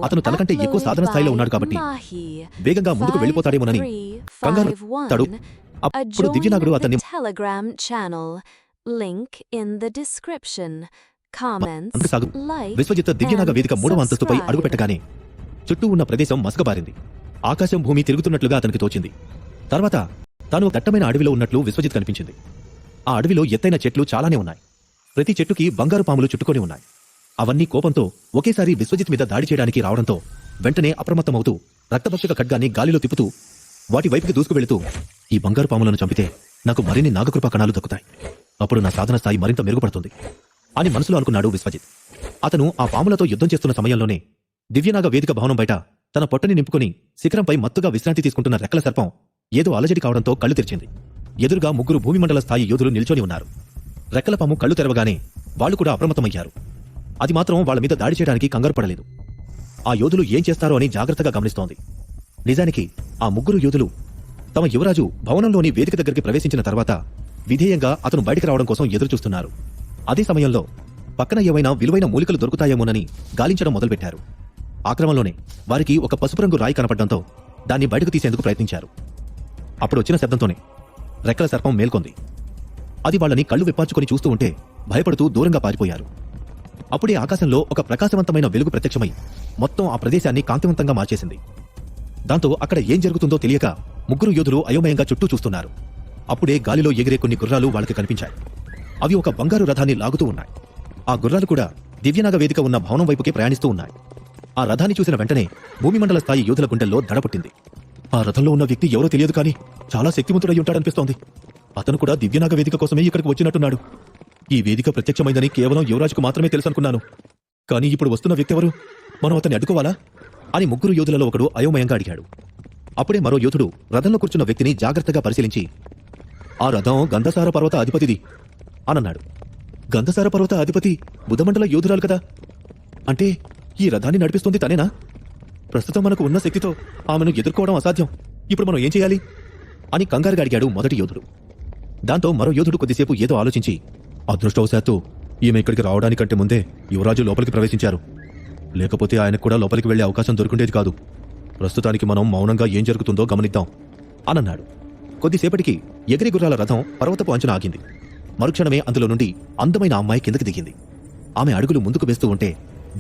అతను తనకంటే ఎక్కువ సాధన స్థాయిలో ఉన్నాడు కాబట్టి వేగంగా ముందుకు వెళ్ళిపోతాడేమోనని కంగారు పడ్డాడు. అప్పుడు దివ్యనాగుడు అతన్ని సాగు విశ్వజిత్ దివ్యనాగ వేదిక 3వ అంతస్తుపై అడుగుపెట్టగానే చుట్టూ ఉన్న ప్రదేశం మసకబారింది. ఆకాశం భూమి తిరుగుతున్నట్లుగా అతనికి తోచింది. తర్వాత తాను దట్టమైన అడవిలో ఉన్నట్లు విశ్వజిత్ కనిపించింది. ఆ అడవిలో ఎత్తైన చెట్లు చాలానే ఉన్నాయి. ప్రతి చెట్టుకి బంగారు పాములు చుట్టుకొని ఉన్నాయి. అవన్నీ కోపంతో ఒకేసారి విశ్వజిత్ మీద దాడి చేయడానికి రావడంతో వెంటనే అప్రమత్తమవుతూ రక్తభక్షక ఖడ్గాన్ని గాలిలో తిప్పుతూ వాటి వైపుకి దూసుకువెళుతూ, ఈ బంగారు పాములను చంపితే నాకు మరిన్ని నాగకృపా కణాలు దక్కుతాయి, అప్పుడు నా సాధన స్థాయి మరింత మెరుగుపడుతుంది అని మనసులో అనుకున్నాడు విశ్వజిత్. అతను ఆ పాములతో యుద్ధం చేస్తున్న సమయంలోనే దివ్యనాగ వేదిక భవనం బయట తన పొట్టని నింపుకొని శిఖరంపై మత్తుగా విశ్రాంతి తీసుకుంటున్న రెక్కల సర్పం ఏదో అలజడి కావడంతో కళ్ళు తెరిచింది. ఎదురుగా 3 భూమిమండల స్థాయి యోధులు నిల్చొని ఉన్నారు. రెక్కల పాము కళ్ళు తెరవగానే వాళ్లు కూడా అప్రమత్తమయ్యారు. అది మాత్రం వాళ్ల మీద దాడి చేయడానికి కంగారు పడలేదు. ఆ యోధులు ఏం చేస్తారో అని జాగ్రత్తగా గమనిస్తోంది. నిజానికి ఆ 3 యోధులు తమ యువరాజు భవనంలోని వేదిక దగ్గరికి ప్రవేశించిన తర్వాత విధేయంగా అతను బయటికి రావడం కోసం ఎదురుచూస్తున్నారు. అదే సమయంలో పక్కన ఏవైనా విలువైన మూలికలు దొరుకుతాయేమోనని గాలించడం మొదలుపెట్టారు. ఆ క్రమంలోనే వారికి ఒక పసుపు రంగు రాయి కనపడడంతో దాన్ని బయటకు తీసేందుకు ప్రయత్నించారు. అప్పుడు వచ్చిన శబ్దంతోనే రెక్కల సర్పం మేల్కొంది. అది వాళ్ళని కళ్ళు విప్పార్చుకొని చూస్తూ ఉంటే భయపడుతూ దూరంగా పారిపోయారు. అప్పుడే ఆకాశంలో ఒక ప్రకాశవంతమైన వెలుగు ప్రత్యక్షమై మొత్తం ఆ ప్రదేశాన్ని కాంతివంతంగా మార్చేసింది. దాంతో అక్కడ ఏం జరుగుతుందో తెలియక 3 యోధులు అయోమయంగా చుట్టూ చూస్తున్నారు. అప్పుడే గాలిలో ఎగిరే కొన్ని గుర్రాలు వాళ్ళకి కనిపించాయి. అవి ఒక బంగారు రథాన్ని లాగుతూ ఉన్నాయి. ఆ గుర్రాలు కూడా దివ్యనాగ వేదిక ఉన్న భవనం వైపుకి ప్రయాణిస్తూ ఉన్నాయి. ఆ రథాన్ని చూసిన వెంటనే భూమిమండల స్థాయి యోధుల గుండెల్లో దడపుట్టింది. ఆ రథంలో ఉన్న వ్యక్తి ఎవరో తెలియదు కానీ చాలా శక్తివంతుడై ఉంటాడనిపిస్తోంది. అతను కూడా దివ్యనాగ వేదిక కోసమే ఇక్కడికి వచ్చినట్టున్నాడు. ఈ వేదిక ప్రత్యక్షమైందని కేవలం యువరాజుకు మాత్రమే తెలుసనుకున్నాను. కానీ ఇప్పుడు వస్తున్న వ్యక్తి ఎవరు? మనం అతన్ని అడ్డుకోవాలా అని 3 యోధులలో ఒకడు అయోమయంగా అడిగాడు. అప్పుడే మరో యోధుడు రథంలో కూర్చున్న వ్యక్తిని జాగ్రత్తగా పరిశీలించి, ఆ రథం గంధసార పర్వత అధిపతిది అనన్నాడు. గంధసార పర్వత అధిపతి బుధమండల యోధురాలు కదా, అంటే ఈ రథాన్ని నడిపిస్తుంది తనేనా? ప్రస్తుతం మనకు ఉన్న శక్తితో ఆమెను ఎదుర్కోవడం అసాధ్యం. ఇప్పుడు మనం ఏం చేయాలి అని కంగారుగా అడిగాడు మొదటి యోధుడు. దాంతో మరో యోధుడు కొద్దిసేపు ఏదో ఆలోచించి, అదృష్టవశాత్తు ఈమె ఇక్కడికి రావడానికంటే ముందే యువరాజు లోపలికి ప్రవేశించారు. లేకపోతే ఆయనకు కూడా లోపలికి వెళ్లే అవకాశం దొరికిండేది కాదు. ప్రస్తుతానికి మనం మౌనంగా ఏం జరుగుతుందో గమనిద్దాం అనన్నాడు. కొద్దిసేపటికి ఎగిరి గుర్రాల రథం పర్వతపు అంచున ఆగింది. మరుక్షణమే అందులో నుండి అందమైన అమ్మాయి కిందకి దిగింది. ఆమె అడుగులు ముందుకు వేస్తూ ఉంటే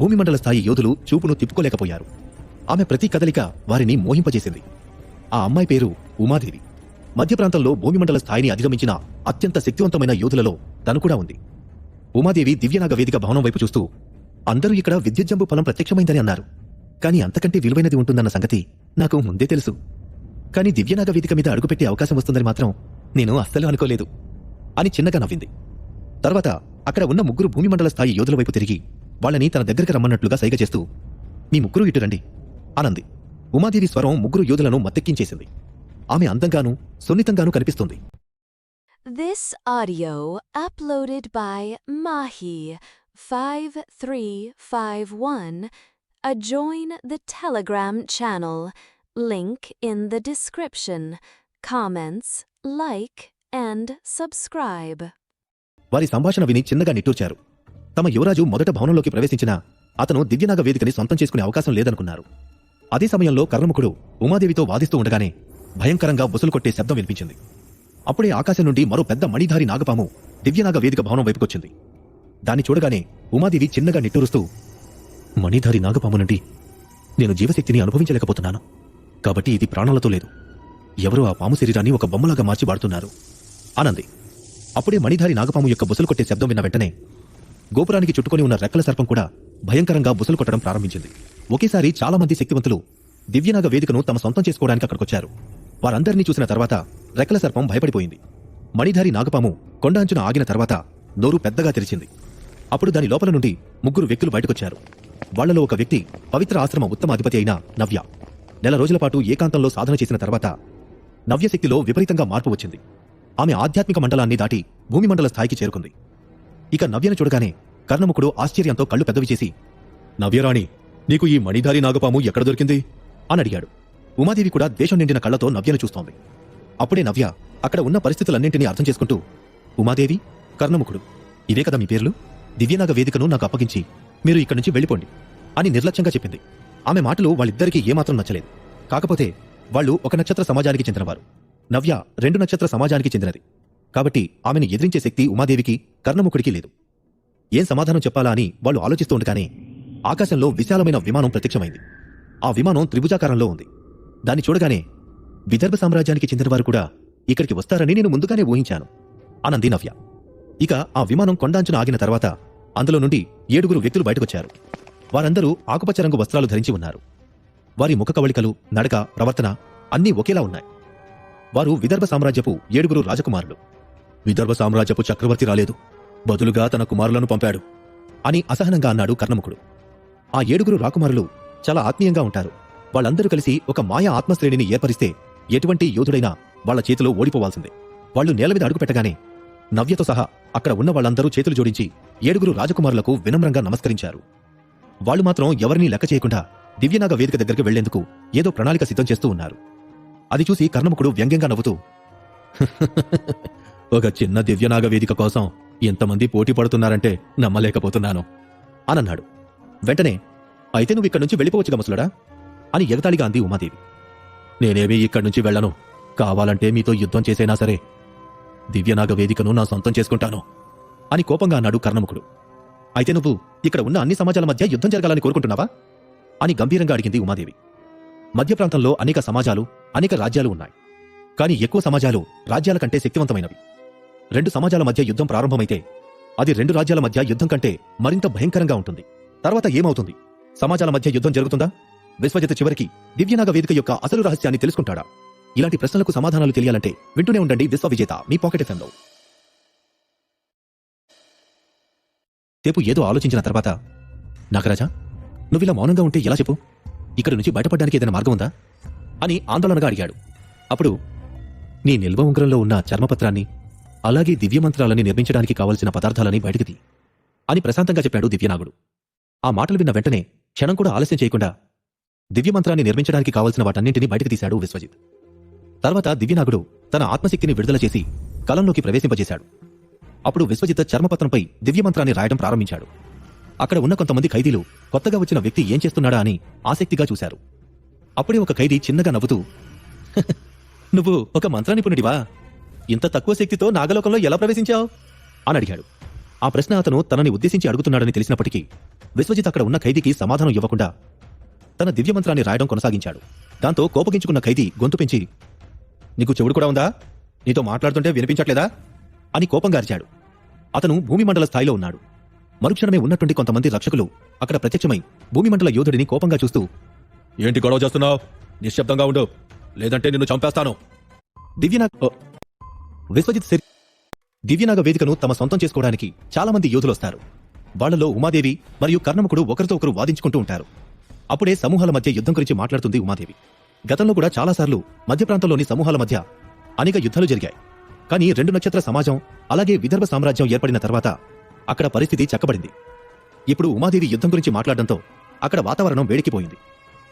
భూమిమండల స్థాయి యోధులు చూపును తిప్పుకోలేకపోయారు. ఆమె ప్రతి కదలిక వారిని మోహింపజేసింది. ఆ అమ్మాయి పేరు ఉమాదేవి. మధ్య ప్రాంతంలో భూమిమండల స్థాయిని అధిగమించిన అత్యంత శక్తివంతమైన యోధులలో తను కూడా ఉంది. ఉమాదేవి దివ్యనాగ వేదిక భవనం వైపు చూస్తూ, అందరూ ఇక్కడ విద్యుజ్జంబు ఫలం ప్రత్యక్షమైందని అన్నారు. కానీ అంతకంటే విలువైనది ఉంటుందన్న సంగతి నాకు ముందే తెలుసు. కానీ దివ్యనాగ వేదిక మీద అడుగుపెట్టే అవకాశం వస్తుందని మాత్రం నేను అస్సలు అనుకోలేదు అని చిన్నగా నవ్వింది. తర్వాత అక్కడ ఉన్న 3 భూమిమండల స్థాయి యోధుల వైపు తిరిగి వాళ్ళని తన దగ్గరికి రమ్మన్నట్లుగా సైగ చేస్తూ, మీ 3 ఇటు రండి అనంది. ఉమాదేవి స్వరం 3 యోధులను మత్తెక్కించేసింది. ఆమె అందంగానూ సున్నితంగానూ కనిపిస్తుంది. This audio uploaded by Mahi5351. Join the Telegram channel. Link in the description. Comments, like, and subscribe. వారి సంభాషణ విని చిన్నగా నిట్టూర్చారు. తమ యువరాజు మొదట భవనంలోకి ప్రవేశించినా అతను దివ్యనాగ వేదికని సొంతం చేసుకునే అవకాశం లేదనుకున్నారు. అదే సమయంలో కర్ణముఖుడు ఉమాదేవితో వాదిస్తూ ఉండగానే భయంకరంగా బుసలు కొట్టే శబ్దం వినిపించింది. అప్పుడే ఆకాశం నుండి మరో పెద్ద మణిధారి నాగపాము దివ్యనాగ వేదిక భవనం వైపుకొచ్చింది. దాన్ని చూడగానే ఉమాదేవి చిన్నగా నిట్టూరుస్తూ, మణిధారి నాగపాము నుండి నేను జీవశక్తిని అనుభవించలేకపోతున్నాను. కాబట్టి ఇది ప్రాణాలతో లేదు. ఎవరో ఆ పాము శరీరాన్ని ఒక బొమ్మలాగా మార్చి వాడుతున్నారు అనంది. అప్పుడే మణిధారి నాగపాము యొక్క బుసలు కొట్టే శబ్దం విన్న వెంటనే గోపురానికి చుట్టుకొని ఉన్న రెక్కల సర్పం కూడా భయంకరంగా బుసలు కొట్టడం ప్రారంభించింది. ఒకేసారి చాలా మంది శక్తివంతులు దివ్యనాగ వేదికను తమ సొంతం చేసుకోవడానికి అక్కడికొచ్చారు. వారందరినీ చూసిన తర్వాత రెక్కల సర్పం భయపడిపోయింది. మణిధారి నాగపాము కొండ అంచున ఆగిన తర్వాత నోరు పెద్దగా తెరిచింది. అప్పుడు దాని లోపల నుండి 3 వ్యక్తులు బయటకొచ్చారు. వాళ్లలో ఒక వ్యక్తి పవిత్ర ఆశ్రమ ఉత్తమ అధిపతి అయిన నవ్య. నెల రోజుల పాటు ఏకాంతంలో సాధన చేసిన తర్వాత నవ్యశక్తిలో విపరీతంగా మార్పు వచ్చింది. ఆమె ఆధ్యాత్మిక మండలాన్ని దాటి భూమిమండల స్థాయికి చేరుకుంది. ఇక నవ్యను చూడగానే కర్ణముఖుడు ఆశ్చర్యంతో కళ్ళు పెద్దవి చేసి, నవ్యరాణి, నీకు ఈ మణిధారి నాగపాము ఎక్కడ దొరికింది అని అడిగాడు. ఉమాదేవి కూడా ద్వేషం నిండిన కళ్లతో నవ్యను చూస్తోంది. అప్పుడే నవ్య అక్కడ ఉన్న పరిస్థితులన్నింటినీ అర్థం చేసుకుంటూ, ఉమాదేవి, కర్ణముఖుడు, ఇవే కదా మీ పేర్లు? దివ్యనాగ వేదికను నాకు అప్పగించి మీరు ఇక్కడి నుంచి వెళ్ళిపోండి. అని నిర్లక్ష్యంగా చెప్పింది. ఆమె మాటలు వాళ్ళిద్దరికీ ఏమాత్రం నచ్చలేదు. కాకపోతే వాళ్ళు ఒక నక్షత్ర సమాజానికి చెందినవారు. నవ్య 2 నక్షత్ర సమాజానికి చెందినది. కాబట్టి ఆమెను ఎదిరించే శక్తి ఉమాదేవికి, కర్ణముఖుడికి లేదు. ఏం సమాధానం చెప్పాలా అని వాళ్ళు ఆలోచిస్తూ ఉండగానే ఆకాశంలో విశాలమైన విమానం ప్రత్యక్షమైంది. ఆ విమానం త్రిభుజాకారంలో ఉంది. దాన్ని చూడగానే విదర్భ సామ్రాజ్యానికి చెందినవారు కూడా ఇక్కడికి వస్తారని నేను ముందుగానే ఊహించాను అనంది నవ్య. ఇక ఆ విమానం కొండాంచున ఆగిన తర్వాత అందులో నుండి 7 వ్యక్తులు బయటకొచ్చారు. వారందరూ ఆకుపచ్చ రంగు వస్త్రాలు ధరించి ఉన్నారు. వారి ముఖ కవళికలు, నడక, ప్రవర్తన అన్నీ ఒకేలా ఉన్నాయి. వారు విదర్భ సామ్రాజ్యపు 7 రాజకుమారులు. విదర్భ సామ్రాజ్యపు చక్రవర్తి రాలేదు, బదులుగా తన కుమారులను పంపాడు అని అసహనంగా అన్నాడు కర్ణముఖుడు. ఆ 7 రాకుమారులు చాలా ఆత్మీయంగా ఉంటారు. వాళ్ళందరూ కలిసి ఒక మాయా ఆత్మశ్రేణిని ఏర్పరిస్తే ఎటువంటి యోధుడైనా వాళ్ల చేతిలో ఓడిపోవాల్సిందే. వాళ్లు నేల మీద అడుగు పెట్టగానే నవ్యతో సహా అక్కడ ఉన్న వాళ్ళందరూ చేతులు జోడించి 7 రాజకుమారులకు వినమ్రంగా నమస్కరించారు. వాళ్లు మాత్రం ఎవరినీ లెక్క చేయకుండా దివ్యనాగ వేదిక దగ్గరికి వెళ్లేందుకు ఏదో ప్రణాళిక సిద్ధం చేస్తూ ఉన్నారు. అది చూసి కర్ణముఖుడు వ్యంగ్యంగా నవ్వుతూ, ఒక చిన్న దివ్యనాగ వేదిక కోసం ఎంతమంది పోటీ పడుతున్నారంటే నమ్మలేకపోతున్నాను అనన్నాడు. వెంటనే, అయితే నువ్వు ఇక్కడి నుంచి వెళ్ళిపోవచ్చుగా ముసలుడా అని ఎగతాళిగా అంది ఉమాదేవి. నేనేమీ ఇక్కడి నుంచి వెళ్లను, కావాలంటే మీతో యుద్ధం చేసైనా సరే దివ్యనాగ వేదికను నా సొంతం చేసుకుంటాను అని కోపంగా అన్నాడు కర్ణముఖుడు. అయితే నువ్వు ఇక్కడ ఉన్న అన్ని సమాజాల మధ్య యుద్ధం జరగాలని కోరుకుంటున్నావా అని గంభీరంగా అడిగింది ఉమాదేవి. మధ్య ప్రాంతంలో అనేక సమాజాలు, అనేక రాజ్యాలు ఉన్నాయి. కానీ ఎక్కువ సమాజాలు రాజ్యాల కంటే శక్తివంతమైనవి. 2 సమాజాల మధ్య యుద్ధం ప్రారంభమైతే అది 2 రాజ్యాల మధ్య యుద్ధం కంటే మరింత భయంకరంగా ఉంటుంది. తర్వాత ఏమవుతుంది? సమాజాల మధ్య యుద్ధం జరుగుతుందా? విశ్వజిత్ చివరికి దివ్యనాగ వేదిక యొక్క అసలు రహస్యాన్ని తెలుసుకుంటాడా? ఇలాంటి ప్రశ్నలకు సమాధానాలు తెలియాలంటే వింటూనే ఉండండి విశ్వవిజేత మీ పాకెట్ ఎఫ్ఎంలో. తేపు ఏదో ఆలోచించిన తర్వాత, నాగరాజా, నువ్విలా మౌనంగా ఉంటే ఎలా చెప్పు? ఇక్కడి నుంచి బయటపడడానికి ఏదైనా మార్గం ఉందా అని ఆందోళనగా అడిగాడు. అప్పుడు, నీ నిల్వ ఉంగరంలో ఉన్న చర్మపత్రాన్ని, అలాగే దివ్యమంత్రాలని నిర్మించడానికి కావలసిన పదార్థాలని బయటికి తీ అని ప్రశాంతంగా చెప్పాడు దివ్యనాగుడు. ఆ మాటలు విన్న వెంటనే క్షణం కూడా ఆలస్యం చేయకుండా దివ్యమంత్రాన్ని నిర్మించడానికి కావలసిన వాటన్నింటినీ బయటికి తీశాడు విశ్వజిత్. తర్వాత దివ్యనాగుడు తన ఆత్మశక్తిని విడుదల చేసి కలంలోకి ప్రవేశింపజేశాడు. అప్పుడు విశ్వజిత్ చర్మపత్రంపై దివ్యమంత్రాన్ని రాయడం ప్రారంభించాడు. అక్కడ ఉన్న కొంతమంది ఖైదీలు కొత్తగా వచ్చిన వ్యక్తి ఏం చేస్తున్నాడా అని ఆసక్తిగా చూశారు. అప్పుడే ఒక ఖైదీ చిన్నగా నవ్వుతూ, నువ్వు ఒక మంత్రనిపుణుడివా? ఇంత తక్కువ శక్తితో నాగలోకంలో ఎలా ప్రవేశించావు అని అడిగాడు. ఆ ప్రశ్న అతను తనని ఉద్దేశించి అడుగుతున్నాడని తెలిసినప్పటికీ విశ్వజిత్ అక్కడ ఉన్న ఖైదీకి సమాధానం ఇవ్వకుండా తన దివ్యమంత్రాన్ని రాయడం కొనసాగించాడు. దాంతో కోపగించుకున్న ఖైదీ గొంతు పెంచి, నీకు చెవుడు కూడా ఉందా? నీతో మాట్లాడుతుంటే వినిపించట్లేదా అని కోపంగా అరిచాడు. అతను భూమిమండల స్థాయిలో ఉన్నాడు. మరుక్షణమే ఉన్నట్టుండి కొంతమంది రక్షకులు అక్కడ ప్రత్యక్షమై భూమిమండల యోధుడిని కోపంగా చూస్తూ, ఏంటి గొడవ చేస్తున్నావు? నిశ్శబ్దంగా ఉండు, లేదంటే నిన్ను చంపేస్తాను. దివ్యనాగ వేదికను తమ సొంతం చేసుకోవడానికి చాలా మంది యోధులొస్తారు. వాళ్లలో ఉమాదేవి మరియు కర్ణముఖుడు ఒకరితో ఒకరు వాదించుకుంటూ ఉంటారు. అప్పుడే సమూహాల మధ్య యుద్ధం గురించి మాట్లాడుతుంది ఉమాదేవి. గతంలో కూడా చాలాసార్లు మధ్య ప్రాంతంలోని సమూహాల మధ్య అనేక యుద్ధాలు జరిగాయి. కానీ 2 నక్షత్ర సమాజం అలాగే విదర్భ సామ్రాజ్యం ఏర్పడిన తర్వాత అక్కడ పరిస్థితి చక్కబడింది. ఇప్పుడు ఉమాదేవి యుద్ధం గురించి మాట్లాడడంతో అక్కడ వాతావరణం వేడెక్కిపోయింది.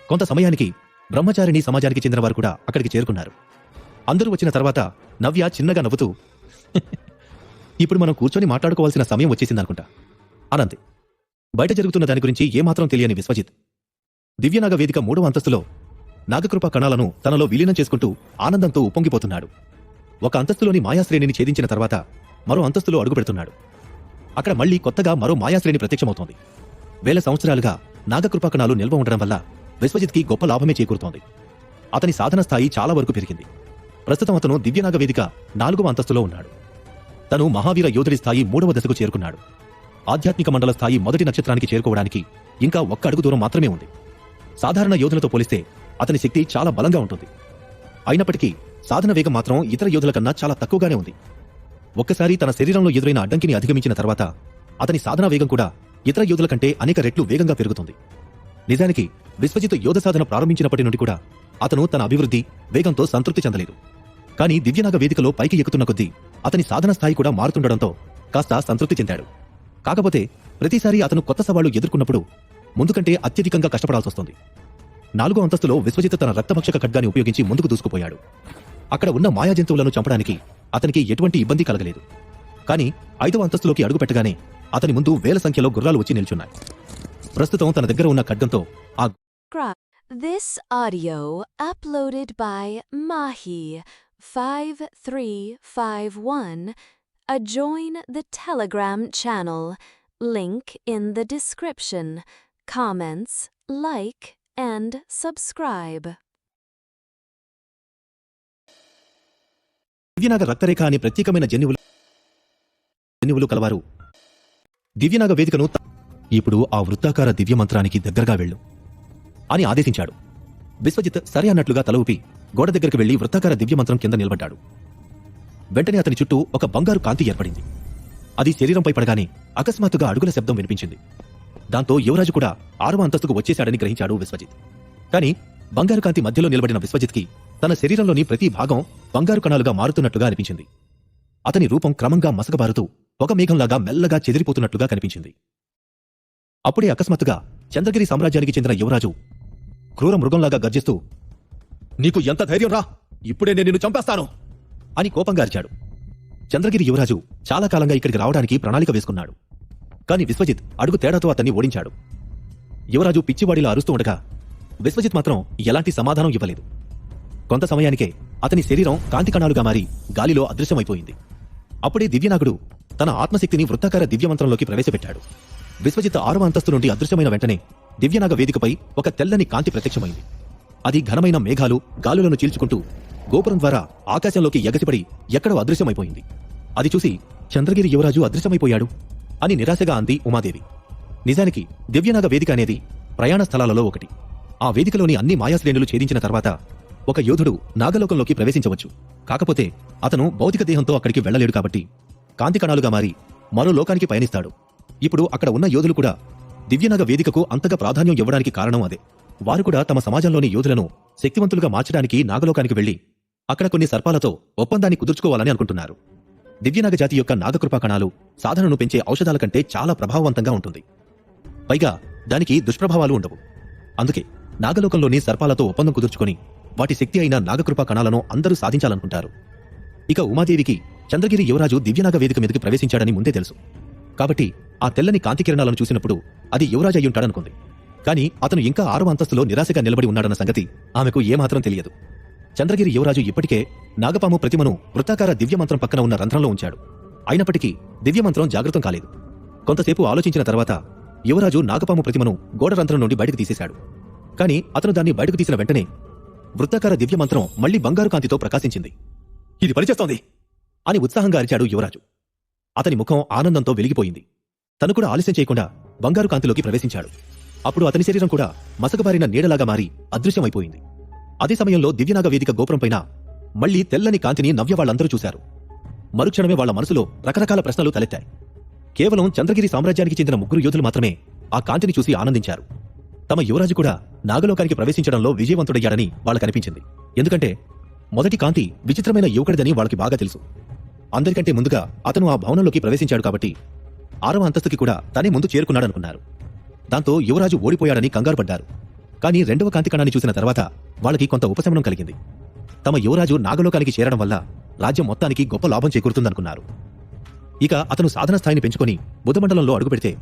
కొంత సమయానికి బ్రహ్మచారిణి సమాజానికి చెందిన వారు కూడా అక్కడికి చేరుకున్నారు. అందరూ వచ్చిన తర్వాత నవ్య చిన్నగా నవ్వుతూ, ఇప్పుడు మనం కూర్చొని మాట్లాడుకోవాల్సిన సమయం వచ్చేసిందనుకుంటా అనంది. బయట జరుగుతున్న దాని గురించి ఏమాత్రం తెలియని విశ్వజిత్ దివ్యనాగ వేదిక 3వ అంతస్తులో నాగకృప కణాలను తనలో విలీనం చేసుకుంటూ ఆనందంతో ఉప్పొంగిపోతున్నాడు. ఒక అంతస్తులోని మాయాశ్రేణిని ఛేదించిన తర్వాత మరో అంతస్తులో అడుగుపెడుతున్నాడు. అక్కడ మళ్లీ కొత్తగా మరో మాయాశ్రేణి ప్రత్యక్షమవుతోంది. వేల సంవత్సరాలుగా నాగకృపా కణాలు నిల్వ ఉండడం వల్ల విశ్వజిత్కి గొప్ప లాభమే చేకూరుతోంది. అతని సాధన స్థాయి చాలా వరకు పెరిగింది. ప్రస్తుతం అతను దివ్యనాగ వేదిక 4వ అంతస్తులో ఉన్నాడు. తను మహావీర యోధుడి స్థాయి 3వ దశకు చేరుకున్నాడు. ఆధ్యాత్మిక మండల స్థాయి మొదటి నక్షత్రానికి చేరుకోవడానికి ఇంకా 1 అడుగు దూరం మాత్రమే ఉంది. సాధారణ యోధులతో పోలిస్తే అతని శక్తి చాలా బలంగా ఉంటుంది. అయినప్పటికీ సాధన వేగం మాత్రం ఇతర యోధుల కన్నా చాలా తక్కువగానే ఉంది. ఒక్కసారి తన శరీరంలో ఎదురైన అడ్డంకిని అధిగమించిన తర్వాత అతని సాధనా వేగం కూడా ఇతర యోధుల కంటే అనేక రెట్లు వేగంగా పెరుగుతుంది. నిజానికి విశ్వజిత్ యోధ సాధన ప్రారంభించినప్పటి నుండి కూడా అతను తన అభివృద్ధి వేగంతో సంతృప్తి చెందలేదు. కానీ దివ్యనాగ వేదికలో పైకి ఎక్కుతున్న కొద్దీ అతని సాధన స్థాయి కూడా మారుతుండడంతో కాస్త సంతృప్తి చెందాడు. కాకపోతే ప్రతిసారి అతను కొత్త సవాళ్లు ఎదుర్కొన్నప్పుడు ముందు కంటే అత్యధికంగా కష్టపడాల్సొస్తుంది. 4వ అంతస్తులో విశ్వజిత్ తన రక్తభక్షక ఖడ్గాన్ని ఉపయోగించి ముందుకు దూసుకుపోయాడు. అక్కడ ఉన్న మాయా జంతువులను చంపడానికి అతనికి ఎటువంటి ఇబ్బంది కలగలేదు. కానీ 5వ అంతస్తులోకి అడుగు పెట్టగానే అతని ముందు వేల సంఖ్యలో గుర్రాలు వచ్చి నిల్చున్నాయి. ప్రస్తుతం తన దగ్గర ఉన్న ఖడ్గంతో ఆ This audio uploaded by Mahi 5351. Join the Telegram channel. Link in the description. Comments, like, and subscribe. దివ్యనాగ రక్తరేఖ అనే ప్రత్యేకమైన జన్యువులు కలవారు దివ్యనాగ వేదికను ఇప్పుడు ఆ వృత్తాకార దివ్య మంత్రానికి దగ్గరగా వెళ్ళు అని ఆదేశించాడు. విశ్వజిత్ సరే అన్నట్లుగా తల ఊపి గోడ దగ్గరికి వెళ్లి వృత్తాకార దివ్యమంత్రం కింద నిలబడ్డాడు. వెంటనే అతని చుట్టూ ఒక బంగారు కాంతి ఏర్పడింది. అది శరీరంపై పడగానే అకస్మాత్తుగా అడుగుల శబ్దం వినిపించింది. దాంతో యువరాజు కూడా 6వ అంతస్తుకు వచ్చేశాడని గ్రహించాడు విశ్వజిత్. కాని బంగారు కాంతి మధ్యలో నిలబడిన విశ్వజిత్కి తన శరీరంలోని ప్రతి భాగం బంగారు కణాలుగా మారుతున్నట్లుగా అనిపించింది. అతని రూపం క్రమంగా మసకబారుతూ ఒక మేఘంలాగా మెల్లగా చెదిరిపోతున్నట్లుగా కనిపించింది. అప్పుడే అకస్మాత్తుగా చంద్రగిరి సామ్రాజ్యానికి చెందిన యువరాజు క్రూర మృగంలాగా గర్జిస్తూ, "నీకు ఎంత ధైర్యం రా! ఇప్పుడే నేను నిన్ను చంపేస్తాను!" అని కోపంగా అరిచాడు. చంద్రగిరి యువరాజు చాలా కాలంగా ఇక్కడికి రావడానికి ప్రణాళిక వేసుకున్నాడు. కాని విశ్వజిత్ అడుగు తేడాతో అతన్ని ఓడించాడు. యువరాజు పిచ్చివాడిలా అరుస్తూ ఉండగా విశ్వజిత్ మాత్రం ఎలాంటి సమాధానం ఇవ్వలేదు. కొంత సమయానికే అతని శరీరం కాంతి కణాలుగా మారి గాలిలో అదృశ్యమైపోయింది. అప్పుడే దివ్యనాగుడు తన ఆత్మశక్తిని వృత్తాకార దివ్యమంత్రంలోకి ప్రవేశపెట్టాడు. విశ్వజిత్ 6వ అంతస్తు నుండి అదృశ్యమైన వెంటనే దివ్యనాగ వేదికపై ఒక తెల్లని కాంతి ప్రత్యక్షమైంది. అది ఘనమైన మేఘాలు గాలులను చీల్చుకుంటూ గోపురం ద్వారా ఆకాశంలోకి ఎగసిపడి ఎక్కడో అదృశ్యమైపోయింది. అది చూసి చంద్రగిరి యువరాజు అదృశ్యమైపోయాడు అని నిరాశగా అంది ఉమాదేవి. నిజానికి దివ్యనాగ వేదిక అనేది ప్రయాణ స్థలాలలో ఒకటి. ఆ వేదికలోని అన్ని మాయాశ్రేణులు ఛేదించిన తర్వాత ఒక యోధుడు నాగలోకంలోకి ప్రవేశించవచ్చు. కాకపోతే అతను భౌతిక దేహంతో అక్కడికి వెళ్లలేడు కాబట్టి కాంతి కణాలుగా మారి మరో లోకానికి పయనిస్తాడు. ఇప్పుడు అక్కడ ఉన్న యోధులు కూడా దివ్యనాగ వేదికకు అంతగా ప్రాధాన్యం ఇవ్వడానికి కారణం అదే. వారు కూడా తమ సమాజంలోని యోధులను శక్తివంతులుగా మార్చడానికి నాగలోకానికి వెళ్లి అక్కడ కొన్ని సర్పాలతో ఒప్పందాన్ని కుదుర్చుకోవాలని అనుకుంటున్నారు. దివ్యనాగ జాతి యొక్క నాగకృపా కణాలు సాధనను పెంచే ఔషధాల కంటే చాలా ప్రభావవంతంగా ఉంటుంది. పైగా దానికి దుష్ప్రభావాలు ఉండవు. అందుకే నాగలోకంలోని సర్పాలతో ఒప్పందం కుదుర్చుకొని వాటి శక్తి అయిన నాగకృపా కణాలను అందరూ సాధించాలనుకుంటారు. ఇక ఉమాదేవికి చంద్రగిరి యువరాజు దివ్యనాగ వేదిక మీదకి ప్రవేశించాడని ముందే తెలుసు. కాబట్టి ఆ తెల్లని కాంతి కిరణాలను చూసినప్పుడు అది యువరాజు అయ్యుంటాడనుకుంది. కాని అతను ఇంకా 6వ అంతస్తులో నిరాశగా నిలబడి ఉన్నాడన్న సంగతి ఆమెకు ఏమాత్రం తెలియదు. చంద్రగిరి యువరాజు ఇప్పటికే నాగపాము ప్రతిమను వృత్తాకార దివ్యమంత్రం పక్కన ఉన్న రంధ్రంలో ఉంచాడు. అయినప్పటికీ దివ్యమంత్రం జాగృతం కాలేదు. కొంతసేపు ఆలోచించిన తర్వాత యువరాజు నాగపాము ప్రతిమను గోడ రంధ్రం నుండి బయటకు తీసేశాడు. కాని అతను దాన్ని బయటకు తీసిన వెంటనే వృత్తాకార దివ్యమంత్రం మళ్లీ బంగారు కాంతితో ప్రకాశించింది. "ఇది పనిచేస్తోంది!" అని ఉత్సాహంగా అరిచాడు యువరాజు. అతని ముఖం ఆనందంతో వెలిగిపోయింది. తను కూడా ఆలస్యం చేయకుండా బంగారు కాంతిలోకి ప్రవేశించాడు. అప్పుడు అతని శరీరం కూడా మసకబారిన నీడలాగా మారి అదృశ్యమైపోయింది. అదే సమయంలో దివ్యనాగ వేదిక గోపురంపైన మళ్లీ తెల్లని కాంతిని నవ్య వాళ్ళందరూ చూశారు. మరుక్షణమే వాళ్ల మనసులో రకరకాల ప్రశ్నలు తలెత్తాయి. కేవలం చంద్రగిరి సామ్రాజ్యానికి చెందిన 3 యోధులు మాత్రమే ఆ కాంతిని చూసి ఆనందించారు. తమ యువరాజు కూడా నాగలోకానికి ప్రవేశించడంలో విజయవంతుడయ్యాడని వాళ్ళకనిపించింది. ఎందుకంటే మొదటి కాంతి విచిత్రమైన యువకుడిదని వాళ్ళకి బాగా తెలుసు. అందరికంటే ముందుగా అతను ఆ భవనంలోకి ప్రవేశించాడు కాబట్టి 6వ అంతస్తుకి కూడా తనే ముందు చేరుకున్నాడనుకున్నారు. దాంతో యువరాజు ఓడిపోయాడని కంగారు పడ్డారు. కానీ 2వ కాంతి కణాన్ని చూసిన తర్వాత వాళ్ళకి కొంత ఉపశమనం కలిగింది. తమ యువరాజు నాగలోకానికి చేరడం వల్ల రాజ్యం మొత్తానికి గొప్ప లాభం చేకూరుతుందనుకున్నారు. ఇక అతను సాధన స్థాయిని పెంచుకొని బుధమండలంలో అడుగుపెడితే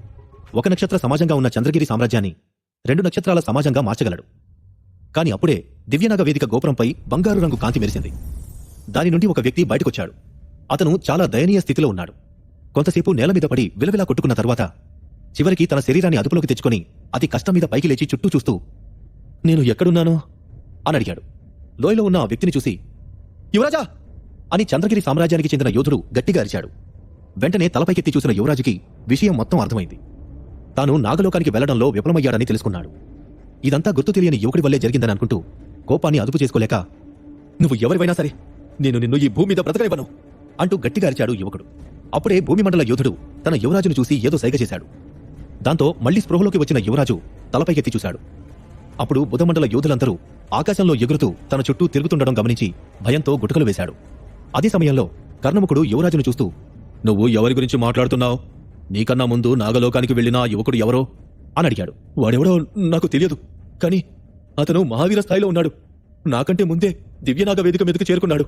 1 నక్షత్ర సమాజంగా ఉన్న చంద్రగిరి సామ్రాజ్యాన్ని 2 నక్షత్రాల సమాజంగా మార్చగలడు. కాని అప్పుడే దివ్యనాగ వేదిక గోపురంపై బంగారు రంగు కాంతి మెరిసింది. దాని నుండి ఒక వ్యక్తి బయటకొచ్చాడు. అతను చాలా దయనీయ స్థితిలో ఉన్నాడు. కొంతసేపు నేల మీద పడి విలవిలా కొట్టుకున్న తర్వాత చివరికి తన శరీరాన్ని అదుపులోకి తెచ్చుకొని అతి కష్టం మీద పైకి లేచి చుట్టూ చూస్తూ, "నేను ఎక్కడున్నానో?" అని అడిగాడు. లోయలో ఉన్న ఆ వ్యక్తిని చూసి, "యువరాజా!" అని చంద్రగిరి సామ్రాజ్యానికి చెందిన యోధుడు గట్టిగా అరిచాడు. వెంటనే తలపైకెత్తి చూసిన యువరాజుకి విషయం మొత్తం అర్థమైంది. తాను నాగలోకానికి వెళ్లడంలో విఫలమయ్యాడని తెలుసుకున్నాడు. ఇదంతా గుర్తు తెలియని యువకుడి వల్లే జరిగిందని అనుకుంటూ కోపాన్ని అదుపు చేసుకోలేక, "నువ్వు ఎవరివైనా సరే నేను నిన్ను ఈ భూమి మీద బ్రతకనివ్వను" అంటూ గట్టిగా అరిచాడు యువకుడు. అప్పుడే భూమిమండల యోధుడు తన యువరాజును చూసి ఏదో సైగ చేశాడు. దాంతో మళ్లీ స్పృహలోకి వచ్చిన యువరాజు తలపైకెత్తి చూశాడు. అప్పుడు బుధమండల యోధులందరూ ఆకాశంలో ఎగురుతూ తన చుట్టూ తిరుగుతుండడం గమనించి భయంతో గుటకలు వేశాడు. అదే సమయంలో కర్ణముఖుడు యువరాజును చూస్తూ, "నువ్వు ఎవరి గురించి మాట్లాడుతున్నావు? నీకన్నా ముందు నాగలోకానికి వెళ్లిన ఆ యువకుడు ఎవరో?" అని అడిగాడు. "వాడెవడో నాకు తెలియదు. కాని అతను మహావీర స్థాయిలో ఉన్నాడు. నాకంటే ముందే దివ్యనాగ వేదిక మీదకు చేరుకున్నాడు"